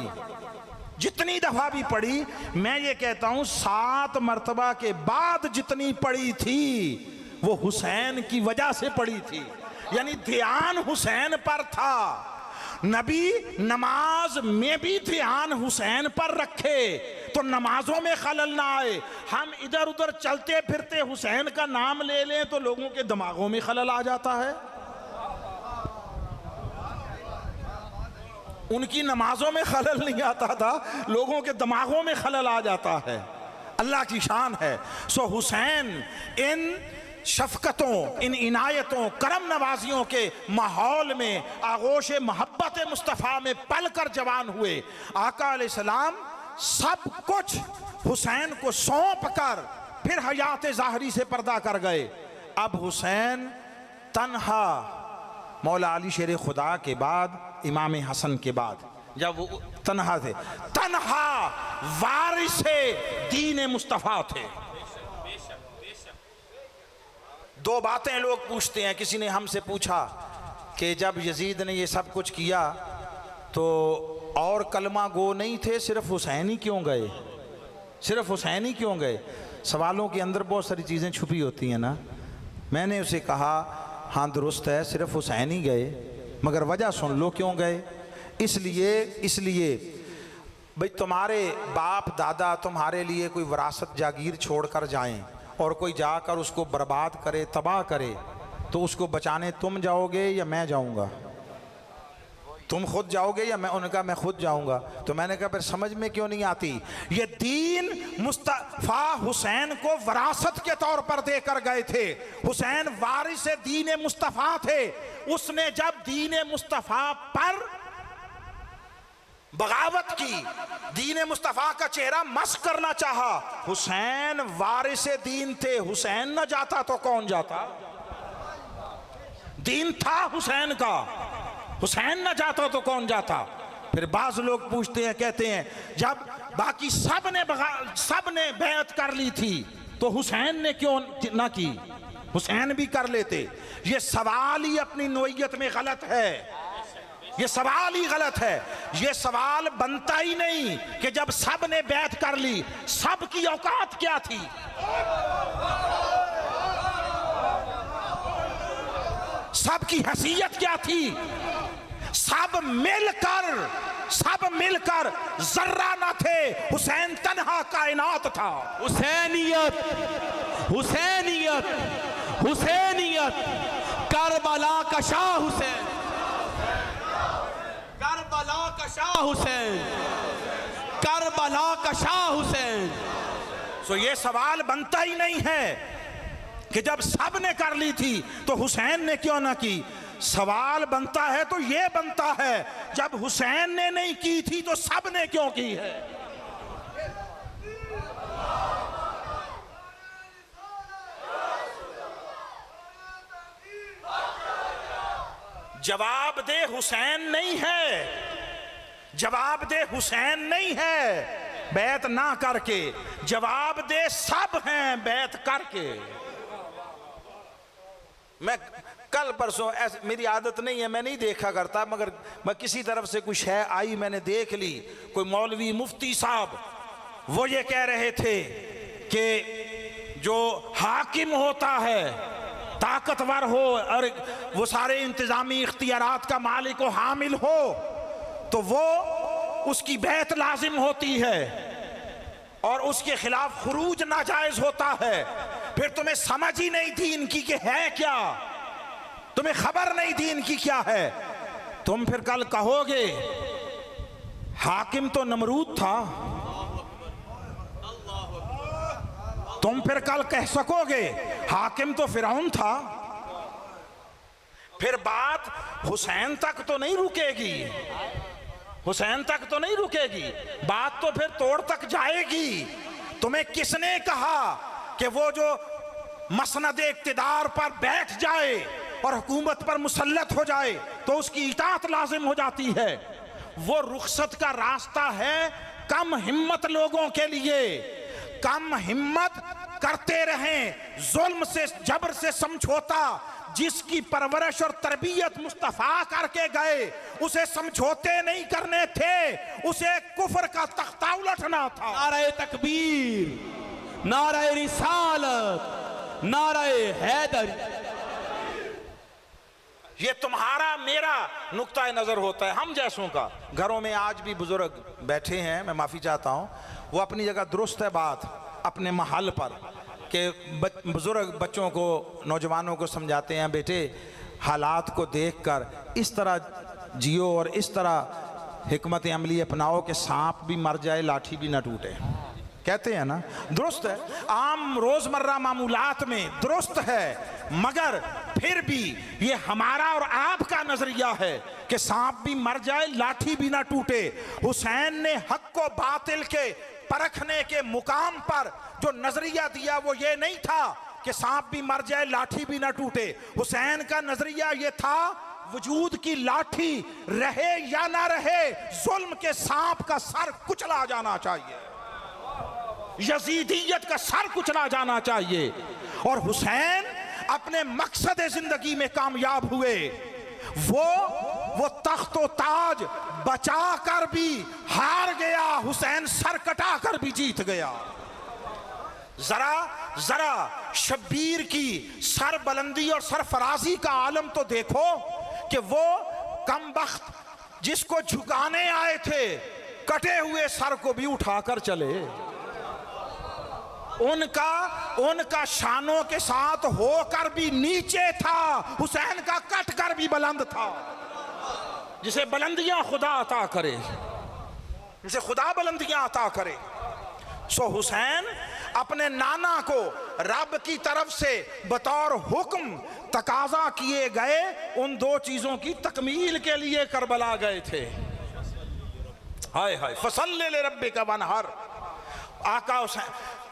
जितनी दफा भी पढ़ी। मैं ये कहता हूं 7 मरतबा के बाद जितनी पढ़ी थी वो हुसैन की वजह से पढ़ी थी, यानी ध्यान हुसैन पर था। नबी नमाज में भी ध्यान हुसैन पर रखे तो नमाजों में खलल ना आए। हम इधर उधर चलते फिरते हुसैन का नाम ले लें तो लोगों के दिमागों में खलल आ जाता है। उनकी नमाजों में खलल नहीं आता था, लोगों के दिमागों में खलल आ जाता है। अल्लाह की शान है। सो हुसैन इन शफकतों, इन इनायतों, करम नवाजियों के माहौल में आगोश मोहब्बत मुस्तफ़ा में पल कर जवान हुए। आका अलैहिस्सलाम सब कुछ हुसैन को सौंप कर फिर हयात ज़ाहरी से पर्दा कर गए। अब हुसैन तन्हा, मौला अली शेर खुदा के बाद, इमाम हसन के बाद, जब वो तन्हा थे, तन्हा वारिसे दीन मुस्तफ़ा थे। 2 बातें लोग पूछते हैं। किसी ने हमसे पूछा कि जब यजीद ने ये सब कुछ किया तो और कलमा गो नहीं थे, सिर्फ हुसैन ही क्यों गए? सिर्फ हुसैन ही क्यों गए? सवालों के अंदर बहुत सारी चीज़ें छुपी होती हैं ना। मैंने उसे कहा हाँ दुरुस्त है, सिर्फ हुसैन ही गए, मगर वजह सुन लो क्यों गए। इसलिए भाई तुम्हारे बाप दादा तुम्हारे लिए कोई विरासत जागीर छोड़कर जाएं और कोई जाकर उसको बर्बाद करे, तबाह करे, तो उसको बचाने तुम जाओगे या मैं जाऊंगा? तुम खुद जाओगे या मैं? उनका मैं खुद जाऊंगा। तो मैंने कहा फिर समझ में क्यों नहीं आती? ये दीन मुस्तफ़ा हुसैन को विरासत के तौर पर देकर गए थे। हुसैन वारिस दीन मुस्तफ़ा थे। उसने जब दीन मुस्तफ़ा पर बगावत की, दीन मुस्तफ़ा का चेहरा मस्क करना चाहा, हुसैन वारिस दीन थे। हुसैन न जाता तो कौन जाता? दीन था हुसैन का, हुसैन न जाता तो कौन जाता? फिर बाज लोग पूछते हैं, कहते हैं जब बाकी सब ने बैत कर ली थी तो हुसैन ने क्यों ना की? हुसैन भी कर लेते। ये सवाल ही अपनी नोयत में गलत है, ये सवाल ही गलत है। ये सवाल बनता ही नहीं कि जब सब ने बैत कर ली, सब की औकात क्या थी? सब की हैसियत क्या थी? सब मिलकर जर्रा ना थे। हुसैन तन्हा कायनात था। हुसैनियत, हुसैनियत, हुसैनियत, करबला का शाह हुसैन, करबला का शाह हुसैन, करबला का शाह हुसैन। सो ये सवाल बनता ही नहीं है कि जब सब ने कर ली थी तो हुसैन ने क्यों ना की। सवाल बनता है तो ये बनता है जब हुसैन ने नहीं की थी तो सब ने क्यों की है। जवाब दे हुसैन नहीं है, जवाब दे हुसैन नहीं है, बैत ना करके, जवाब दे सब हैं बैत करके। मैं कल परसों, ऐसे मेरी आदत नहीं है, मैं नहीं देखा करता, मगर मैं किसी तरफ से कुछ है आई, मैंने देख ली। कोई मौलवी मुफ्ती साहब वो ये कह रहे थे कि जो हाकिम होता है, ताकतवर हो और वो सारे इंतजामी इख्तियारात का मालिक हो, हामिल हो, तो वो उसकी बैत लाजिम होती है और उसके खिलाफ खुरूज नाजायज होता है। फिर तुम्हें समझ ही नहीं दीन की कि है क्या, तुम्हें खबर नहीं दीन की क्या है। तुम फिर कल कहोगे हाकिम तो नमरूद था, तुम फिर कल कह सकोगे हाकिम तो फिरौन था। फिर बात हुसैन तक तो नहीं रुकेगी, हुसैन तक तो नहीं रुकेगी, बात तो फिर तोड़ तक जाएगी। तुम्हें किसने कहा कि वो जो मसनद इक्तिदार पर बैठ जाए और हुकूमत पर मुसल्लत हो जाए तो उसकी इताअत लाजिम हो जाती है? वो रुखसत का रास्ता है कम हिम्मत लोगों के लिए। कम हिम्मत करते रहें, जुल्म से, जबर से समझौता, जिसकी परवरिश और तरबियत मुस्तफा करके गए उसे समझौते नहीं करने थे, उसे कुफ्र का तख्ता उलटना था। नारे तकबीर, नारे रिसालत, नारे हैदर। ये तुम्हारा मेरा नुक्ता नजर होता है, हम जैसों का। घरों में आज भी बुजुर्ग बैठे हैं, मैं माफी चाहता हूं, वो अपनी जगह दुरुस्त है बात, अपने महल पर कि बुजुर्ग बच्चों को, नौजवानों को समझाते हैं, बेटे हालात को देखकर इस तरह जियो और इस तरह हिकमत अमली अपनाओ कि सांप भी मर जाए लाठी भी ना टूटे। कहते हैं ना, दुरुस्त है, आम रोजमर्रा मामूलात में दुरुस्त है, मगर फिर भी ये हमारा और आपका नजरिया है कि सांप भी मर जाए लाठी भी ना टूटे। हुसैन ने हक को बातिल के परखने के मुकाम पर जो नजरिया दिया वो ये नहीं था कि सांप भी मर जाए लाठी भी ना टूटे। हुसैन का नजरिया ये था वजूद की लाठी रहे या ना रहे, जुल्म के सांप का सर कुचला जाना चाहिए, यजीदियत का सर कुचला जाना चाहिए। और हुसैन अपने मकसद जिंदगी में कामयाब हुए। वो तख्तो ताज बचा कर भी हार गया, हुसैन सर कटा कर भी जीत गया। जरा शब्बीर की सर बुलंदी और सरफराजी का आलम तो देखो कि वो कमबख्त जिसको झुकाने आए थे कटे हुए सर को भी उठाकर चले। उनका शानों के साथ होकर भी नीचे था, हुसैन का कट कर भी बुलंद था। जिसे बुलंदियां खुदा अता करे, जिसे खुदा बुलंदियां अता करे। सो हुसैन अपने नाना को रब की तरफ से बतौर हुक्म तकाजा किए गए उन दो चीजों की तकमील के लिए करबला गए थे। हाय हाय फसल्ले ले रब्बिका वनहर। आका हुसैन,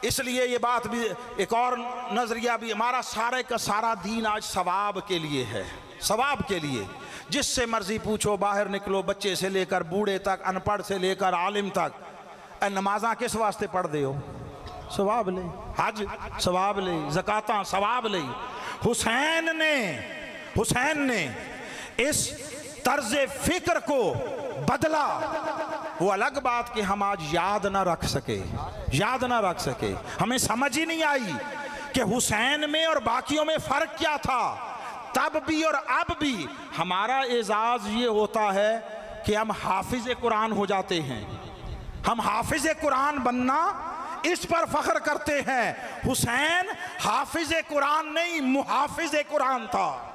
इसलिए ये बात भी, एक और नजरिया भी, हमारा सारे का सारा दीन आज सवाब के लिए है, सवाब के लिए। जिससे मर्जी पूछो, बाहर निकलो, बच्चे से लेकर बूढ़े तक, अनपढ़ से लेकर आलिम तक, नमाजा किस वास्ते पढ़ दे हो? सवाब ले। हज सवाब ले, ज़कातां सवाब ले। हुसैन ने इस तर्ज फिक्र को बदला। वो अलग बात कि हम आज याद ना रख सके, हमें समझ ही नहीं आई कि हुसैन में और बाकियों में फर्क क्या था। तब भी और अब भी हमारा एजाज ये होता है कि हम हाफिज कुरान हो जाते हैं। हम हाफिज कुरान बनना, इस पर फख्र करते हैं। हुसैन हाफिज कुरान नहीं, मुहाफिज कुरान था।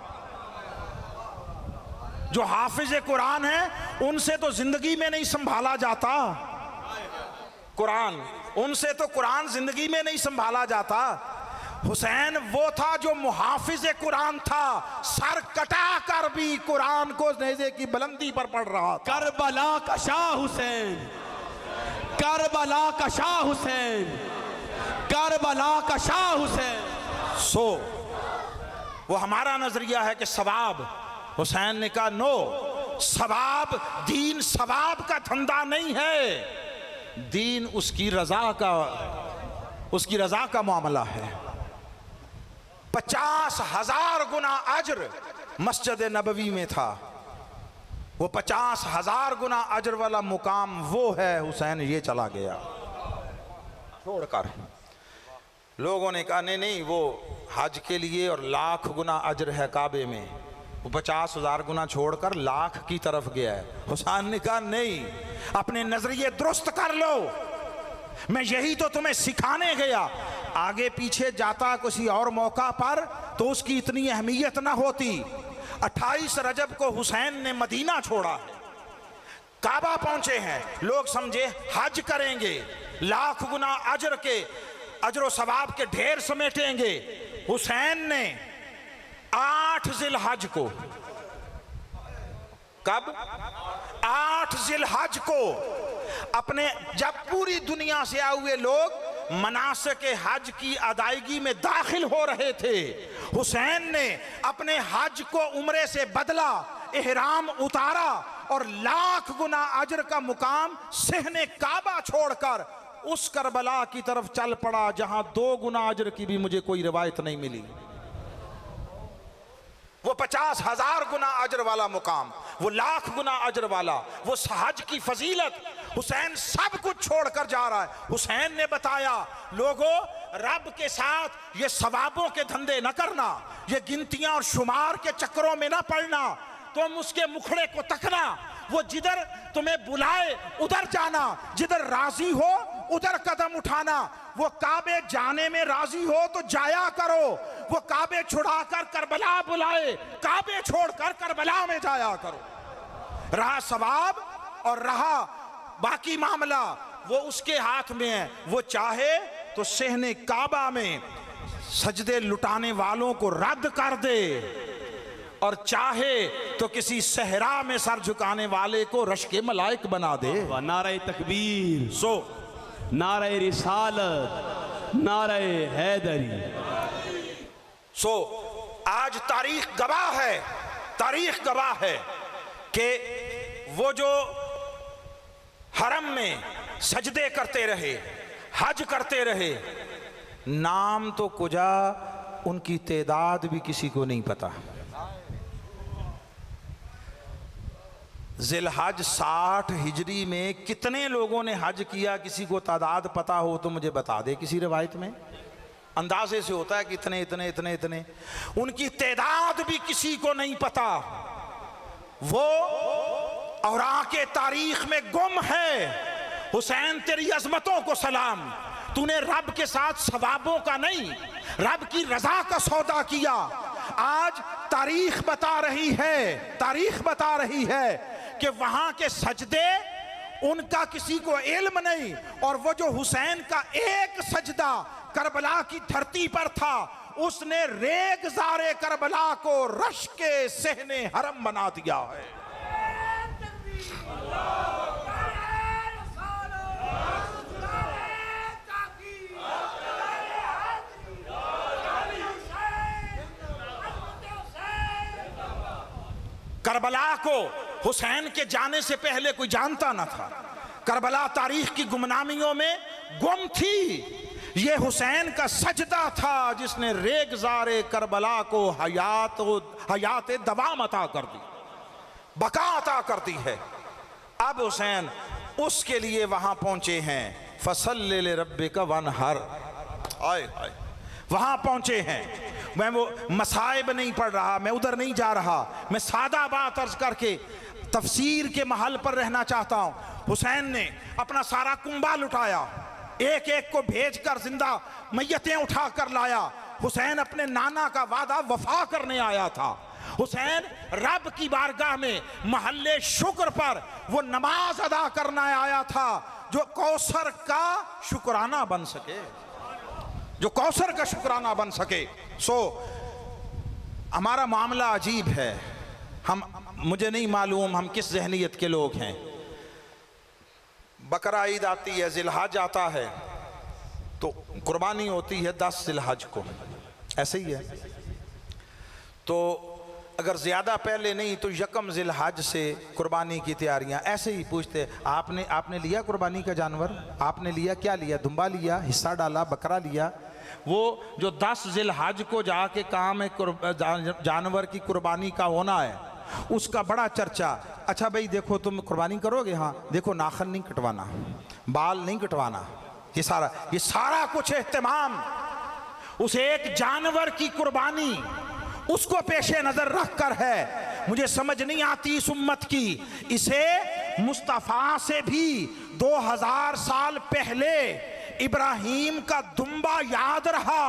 जो हाफिज कुरान है उनसे तो जिंदगी में नहीं संभाला जाता कुरान, उनसे तो कुरान जिंदगी में नहीं संभाला जाता। हुसैन वो था जो मुहाफिज कुरान था, सर कटा कर भी कुरान को नेज़े की बुलंदी पर पढ़ रहा था। करबला का शाह हुसैन, करबला का शाह हुसैन, करबला का शाह हुसैन। सो वो हमारा नजरिया है कि सवाब। हुसैन ने कहा नो, सवाब, दीन सवाब का धंधा नहीं है। दीन उसकी रजा का मामला है। 50,000 गुना अजर मस्जिद नबवी में था। वो 50,000 गुना अजर वाला मुकाम वो है, हुसैन ये चला गया छोड़कर। लोगों ने कहा नहीं वो हज के लिए और लाख गुना अजर है काबे में, वो 50,000 गुना छोड़कर लाख की तरफ गया है। हुसैन ने कहा नहीं, अपने नजरिए दुरुस्त कर लो, मैं यही तो तुम्हें सिखाने गया। आगे पीछे जाता किसी और मौका पर तो उसकी इतनी अहमियत ना होती। 28 रजब को हुसैन ने मदीना छोड़ा, काबा पहुंचे हैं, लोग समझे हज करेंगे, लाख गुना अजर सवाब के ढेर समेटेंगे। हुसैन ने 8 जिलहज को, कब 8 जिलहज को अपने, जब पूरी दुनिया से आए हुए लोग मनासिक हज की अदायगी में दाखिल हो रहे थे, हुसैन ने अपने हज को उम्रे से बदला, इहराम उतारा और लाख गुना अजर का मुकाम सहने काबा छोड़कर उस करबला की तरफ चल पड़ा जहां 2 गुना अजर की भी मुझे कोई रिवायत नहीं मिली। वो 50,000 गुना अजर वाला मुकाम, वो लाख गुना अजर वाला, वो हज की फजीलत, हुसैन सब कुछ छोड़कर जा रहा है। हुसैन ने बताया लोगों, रब के साथ ये सवाबों के धंधे न करना, ये गिनतियां और शुमार के चक्करों में ना पड़ना, तुम उसके मुखड़े को तकना, वो जिधर तुम्हें बुलाए उधर जाना, जिधर राजी हो उधर कदम उठाना। वो काबे जाने में राजी हो तो जाया करो, वो काबे छुड़ाकर करबला बुलाए, काबे छोड़कर करबला में जाया करो। रहा सवाब और रहा बाकी मामला वो उसके हाथ में है। वो चाहे तो सहने काबा में सजदे लुटाने वालों को रद्द कर दे और चाहे तो किसी सहरा में सर झुकाने वाले को रश्के मलाइक बना दे। नारे तकबीर, नारे रिसालत, नारे हैदरी। आज तारीख गवाह है कि वो जो हरम में सजदे करते रहे, हज करते रहे, नाम तो कुजा, उनकी तादाद भी किसी को नहीं पता। जिलहज 60 हिजरी में कितने लोगों ने हज किया, किसी को तादाद पता हो तो मुझे बता दे। किसी रिवायत में अंदाजे से होता है कि इतने इतने इतने इतने, उनकी तादाद भी किसी को नहीं पता। वो और आके तारीख में गुम है। हुसैन तेरी अजमतों को सलाम, तूने रब के साथ सवाबों का नहीं, रब की रजा का सौदा किया। आज तारीख बता रही है कि वहां के सजदे उनका किसी को इल्म नहीं, और वो जो हुसैन का एक सजदा करबला की धरती पर था, उसने रेगज़ारे करबला को रश के सहने हरम बना दिया है। करबला को हुसैन के जाने से पहले कोई जानता न था। करबला तारीख की गुमनामियों में गुम थी। ये हुसैन का सजदा था जिसने रेगज़ारे करबला को हयात दवाम अता कर दी, बका अता कर दी है। अब हुसैन उसके लिए वहां पहुंचे हैं। फसल्लि लिरब्बिका वनहर, आए वहां पहुंचे हैं। मैं वो मसाइब नहीं पढ़ रहा, मैं उधर नहीं जा रहा, मैं सादा बात अर्ज करके तफसीर के महल पर रहना चाहता हूं। हुसैन ने अपना सारा कुंबा लुटाया, एक एक को भेजकर जिंदा मैयतें उठा कर लाया। हुसैन अपने नाना का वादा वफा करने आया था। हुसैन रब की बारगाह में महल्ले शुक्र पर वो नमाज अदा करने आया था जो कौसर का शुक्राना बन सके, जो कौसर का शुक्राना बन सके। हमारा मामला अजीब है। मुझे नहीं मालूम हम किस जहनीत के लोग हैं। बकरा ईद आती है, जिलहज आता है, तो कुर्बानी होती है 10 जिलहज को, ऐसे ही है। तो अगर ज़्यादा पहले नहीं तो यकम ज़िलहज से कुर्बानी की तैयारियां। ऐसे ही पूछते, आपने लिया कुर्बानी का जानवर? आपने लिया? क्या लिया? दुम्बा लिया, हिस्सा डाला, बकरा लिया? वो जो 10 ज़िलहज को जाके काम है जानवर की कुर्बानी का होना है, उसका बड़ा चर्चा। अच्छा भाई देखो, तुम कुर्बानी करोगे? हाँ। देखो नाखन नहीं कटवाना, बाल नहीं कटवाना, ये सारा कुछ एहतमाम उस एक जानवर की कुर्बानी उसको पेशे नजर रखकर है। मुझे समझ नहीं आती इस उम्मत की। इसे मुस्तफ़ा से भी 2000 साल पहले इब्राहीम का दुम्बा याद रहा,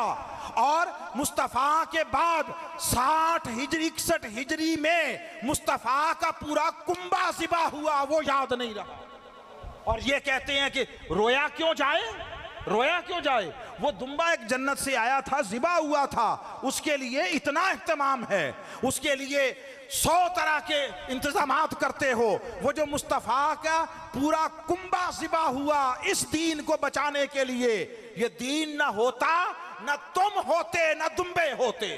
और मुस्तफ़ा के बाद 60 हिजरी 61 हिजरी में मुस्तफ़ा का पूरा कुंबा ज़िबा हुआ, वो याद नहीं रहा। और ये कहते हैं कि रोया क्यों जाए, रोया क्यों जाए? वो दुम्बा एक जन्नत से आया था, ज़िबा हुआ था, उसके लिए इतना एहतमाम है, उसके लिए 100 तरह के इंतजामात करते हो। वो जो मुस्तफ़ा का पूरा कुंबा ज़िबा हुआ इस दीन को बचाने के लिए, ये दीन ना होता, ना तुम होते, ना दुम्बे होते।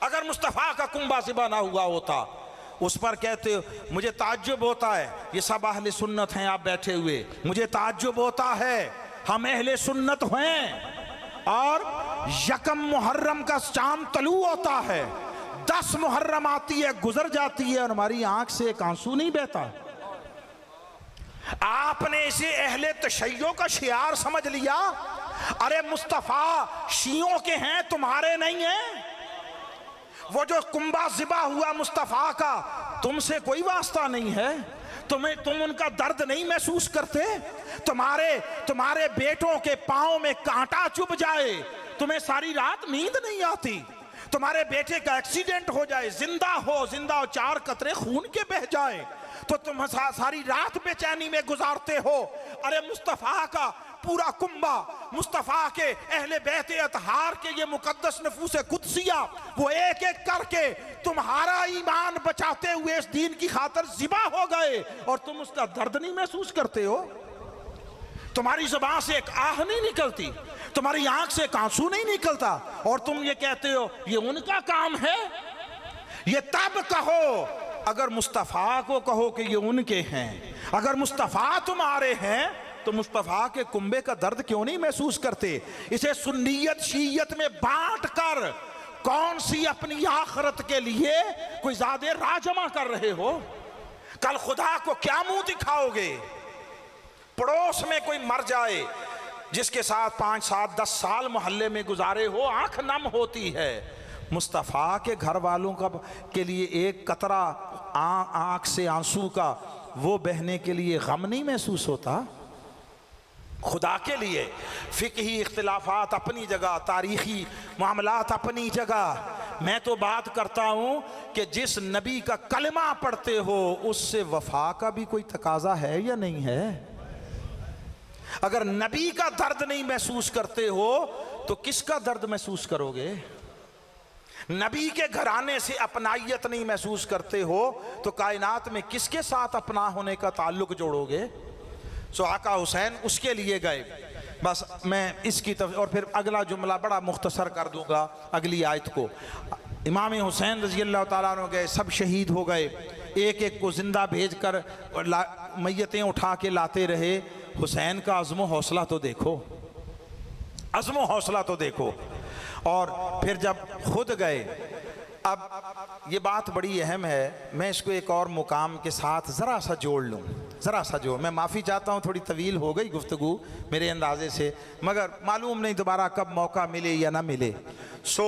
अगर मुस्तफ़ा का कुंबा ज़िबा ना हुआ होता, उस पर कहते हो। मुझे ताज्जुब होता है, ये सब अहले सुन्नत हैं आप बैठे हुए, मुझे ताज्जुब होता है हम अहले सुन्नत हैं और यकम मुहर्रम का चांद तलू होता है, 10 मुहर्रम आती है गुजर जाती है और हमारी आंख से एक आंसू नहीं बहता। आपने इसे अहले तशय्यो का शियार समझ लिया। अरे मुस्तफ़ा शियों के हैं, तुम्हारे नहीं हैं। वो जो कुंबा ज़िबा हुआ मुस्तफ़ा का, तुमसे कोई वास्ता नहीं है। तुम उनका दर्द नहीं महसूस करते? तुम्हारे बेटों के पांव में कांटा चुभ जाए, तुम्हें सारी रात नींद नहीं आती? तुम्हारे बेटे का एक्सीडेंट हो जाए, जिंदा हो 4 कतरे खून के बह जाए, तो तुम सारी रात बेचैनी में गुजारते हो। अरे मुस्तफ़ा का पूरा कुंबा, मुस्तफ़ा के अहले बैते अतहार के ये मुकद्दस नफूस कुदसिया, वो एक एक करके तुम्हारा ईमान बचाते हुए इस दीन की खातिर ज़िबा हो गए, और तुम उसका दर्द नहीं महसूस करते हो। तुम्हारी ज़ुबान से एक आह नहीं निकलती, तुम्हारी आंख से एक आंसू नहीं निकलता, और तुम ये कहते हो ये उनका काम है। ये तब कहो अगर मुस्तफ़ा को कहो कि ये उनके हैं। अगर मुस्तफ़ा तुम्हारे हैं तो मुस्तफ़ा के कुंबे का दर्द क्यों नहीं महसूस करते? इसे सुन्नियत शीयत में बांट कर कौन सी अपनी आखिरत के लिए कोई ज़्यादा राह जमा कर रहे हो? कल खुदा को क्या मुंह दिखाओगे? पड़ोस में कोई मर जाए जिसके साथ 5, 7, 10 साल मोहल्ले में गुजारे हो, आंख नम होती है। मुस्तफ़ा के घर वालों का के लिए एक कतरा आंख से आंसू का वो बहने के लिए गम नहीं महसूस होता? खुदा के लिए फ़िक़ही इख्तिलाफ़ात अपनी जगह, तारीख़ी मामलात अपनी जगह। मैं तो बात करता हूँ कि जिस नबी का कलमा पढ़ते हो उससे वफ़ा का भी कोई तकाज़ा है या नहीं है? अगर नबी का दर्द नहीं महसूस करते हो तो किसका दर्द महसूस करोगे? नबी के घराने से अपनाइयत नहीं महसूस करते हो तो कायनात में किसके साथ अपना होने का ताल्लुक जोड़ोगे? सो आका हुसैन उसके लिए गए। बस मैं इसकी और फिर अगला जुमला बड़ा मुख्तसर कर दूंगा अगली आयत को। इमाम हुसैन रज़ी अल्लाह ताला अन्हु गए, सब शहीद हो गए, एक एक को ज़िंदा भेज कर मैयतें उठा के लाते रहे। हुसैन का अज़्म हौसला तो देखो, अज़्म हौसला तो देखो। और फिर जब खुद गए, अब ये बात बड़ी अहम है, मैं इसको एक और मुकाम के साथ ज़रा सा जोड़ लूँ, ज़रा सा जोड़। मैं माफ़ी चाहता हूँ थोड़ी तवील हो गई गुफ्तगू मेरे अंदाज़े से, मगर मालूम नहीं दोबारा कब मौका मिले या ना मिले। सो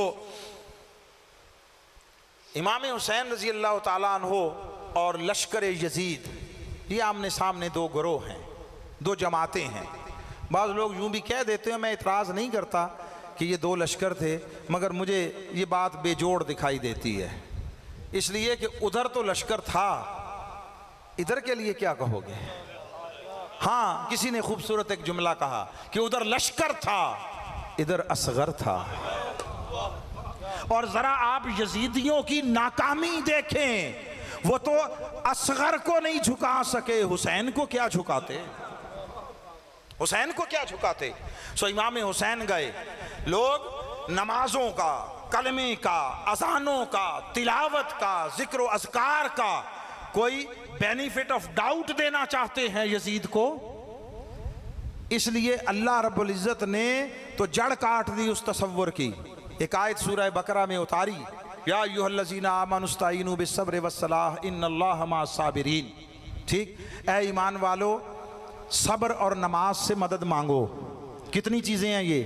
इमाम हुसैन रज़ी अल्लाह ताला अन्हु और लश्कर यजीद, ये आमने सामने दो गिरोह हैं, दो जमातें हैं। बाज़ लोग यूँ भी कह देते हैं, मैं इतराज़ नहीं करता कि ये दो लश्कर थे, मगर मुझे ये बात बेजोड़ दिखाई देती है, इसलिए कि उधर तो लश्कर था, इधर के लिए क्या कहोगे? हाँ, किसी ने खूबसूरत एक जुमला कहा कि उधर लश्कर था, इधर असगर था। और ज़रा आप यजीदियों की नाकामी देखें, वो तो असगर को नहीं झुका सके, हुसैन को क्या झुकाते? हुसैन को क्या झुकाते? सो इमाम हुसैन गए, लोग नमाजों का कलमे का, अजानों का, तिलावत का, जिक्र अज़कार का कोई बेनिफिट ऑफ डाउट देना चाहते हैं यजीद को। इसलिए अल्लाह रब्बुल इज़्ज़त ने तो जड़ काट दी उस तसव्वुर की। एक आयत सूरह बकरा में उतारी, या अय्युहल्लज़ीना आमनुस्तईनु बिस्सब्रि वस्सलाह इन्नल्लाह मअस्साबिरीन। ठीक, ए ईमान वालो, सब्र और नमाज से मदद मांगो। कितनी चीज़ें हैं ये?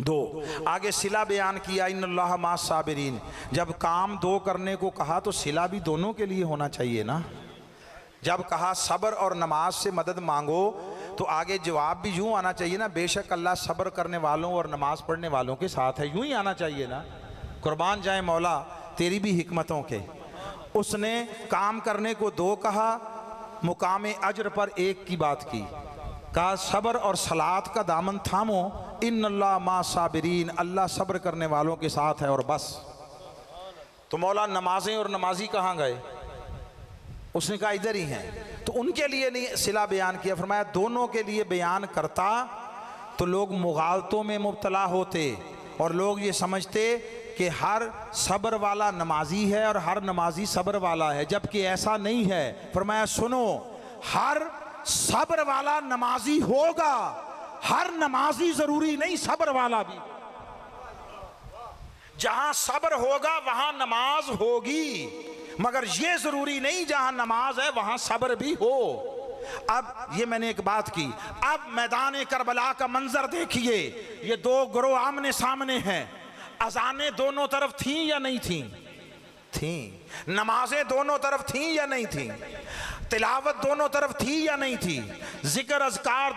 दो। आगे सिला बयान किया, इन्नल्लाह मअस्साबिरीन। जब काम दो करने को कहा तो सिला भी दोनों के लिए होना चाहिए ना। जब कहा सब्र और नमाज से मदद मांगो तो आगे जवाब भी यूं आना चाहिए ना, बेशक अल्लाह सब्र करने वालों और नमाज पढ़ने वालों के साथ है। यूं ही आना चाहिए ना। कुर्बान जाए मौला तेरी भी हिकमतों के। उसने काम करने को दो कहा, मुकाम अजर पर एक की बात की। कहा सब्र और सलात का दामन थामो, इन्नल्लाह मअस्साबिरीन, अल्लाह सब्र करने वालों के साथ है, और बस। तो मौला नमाजें और नमाजी कहाँ गए? उसने कहा इधर ही हैं। तो उनके लिए नहीं सिला बयान किया, फरमाया दोनों के लिए बयान करता तो लोग मुगालतों में मुब्तला होते और लोग ये समझते कि हर सब्र वाला नमाजी है और हर नमाजी सब्र वाला है, जबकि ऐसा नहीं है। फरमाया सुनो, हर सब्र वाला नमाजी होगा, हर नमाजी जरूरी नहीं सब्र वाला भी। जहां सब्र होगा वहां नमाज होगी, मगर ये जरूरी नहीं जहां नमाज है वहां सब्र भी हो। अब ये मैंने एक बात की, अब मैदान करबला का मंजर देखिए। ये दो गिरोह आमने सामने हैं। अजानें दोनों तरफ थीं या नहीं थीं? थीं। नमाजें दोनों तरफ थीं या नहीं थीं? तिलावत दोनों तरफ थी या नहीं थी? जिक्र अज़कार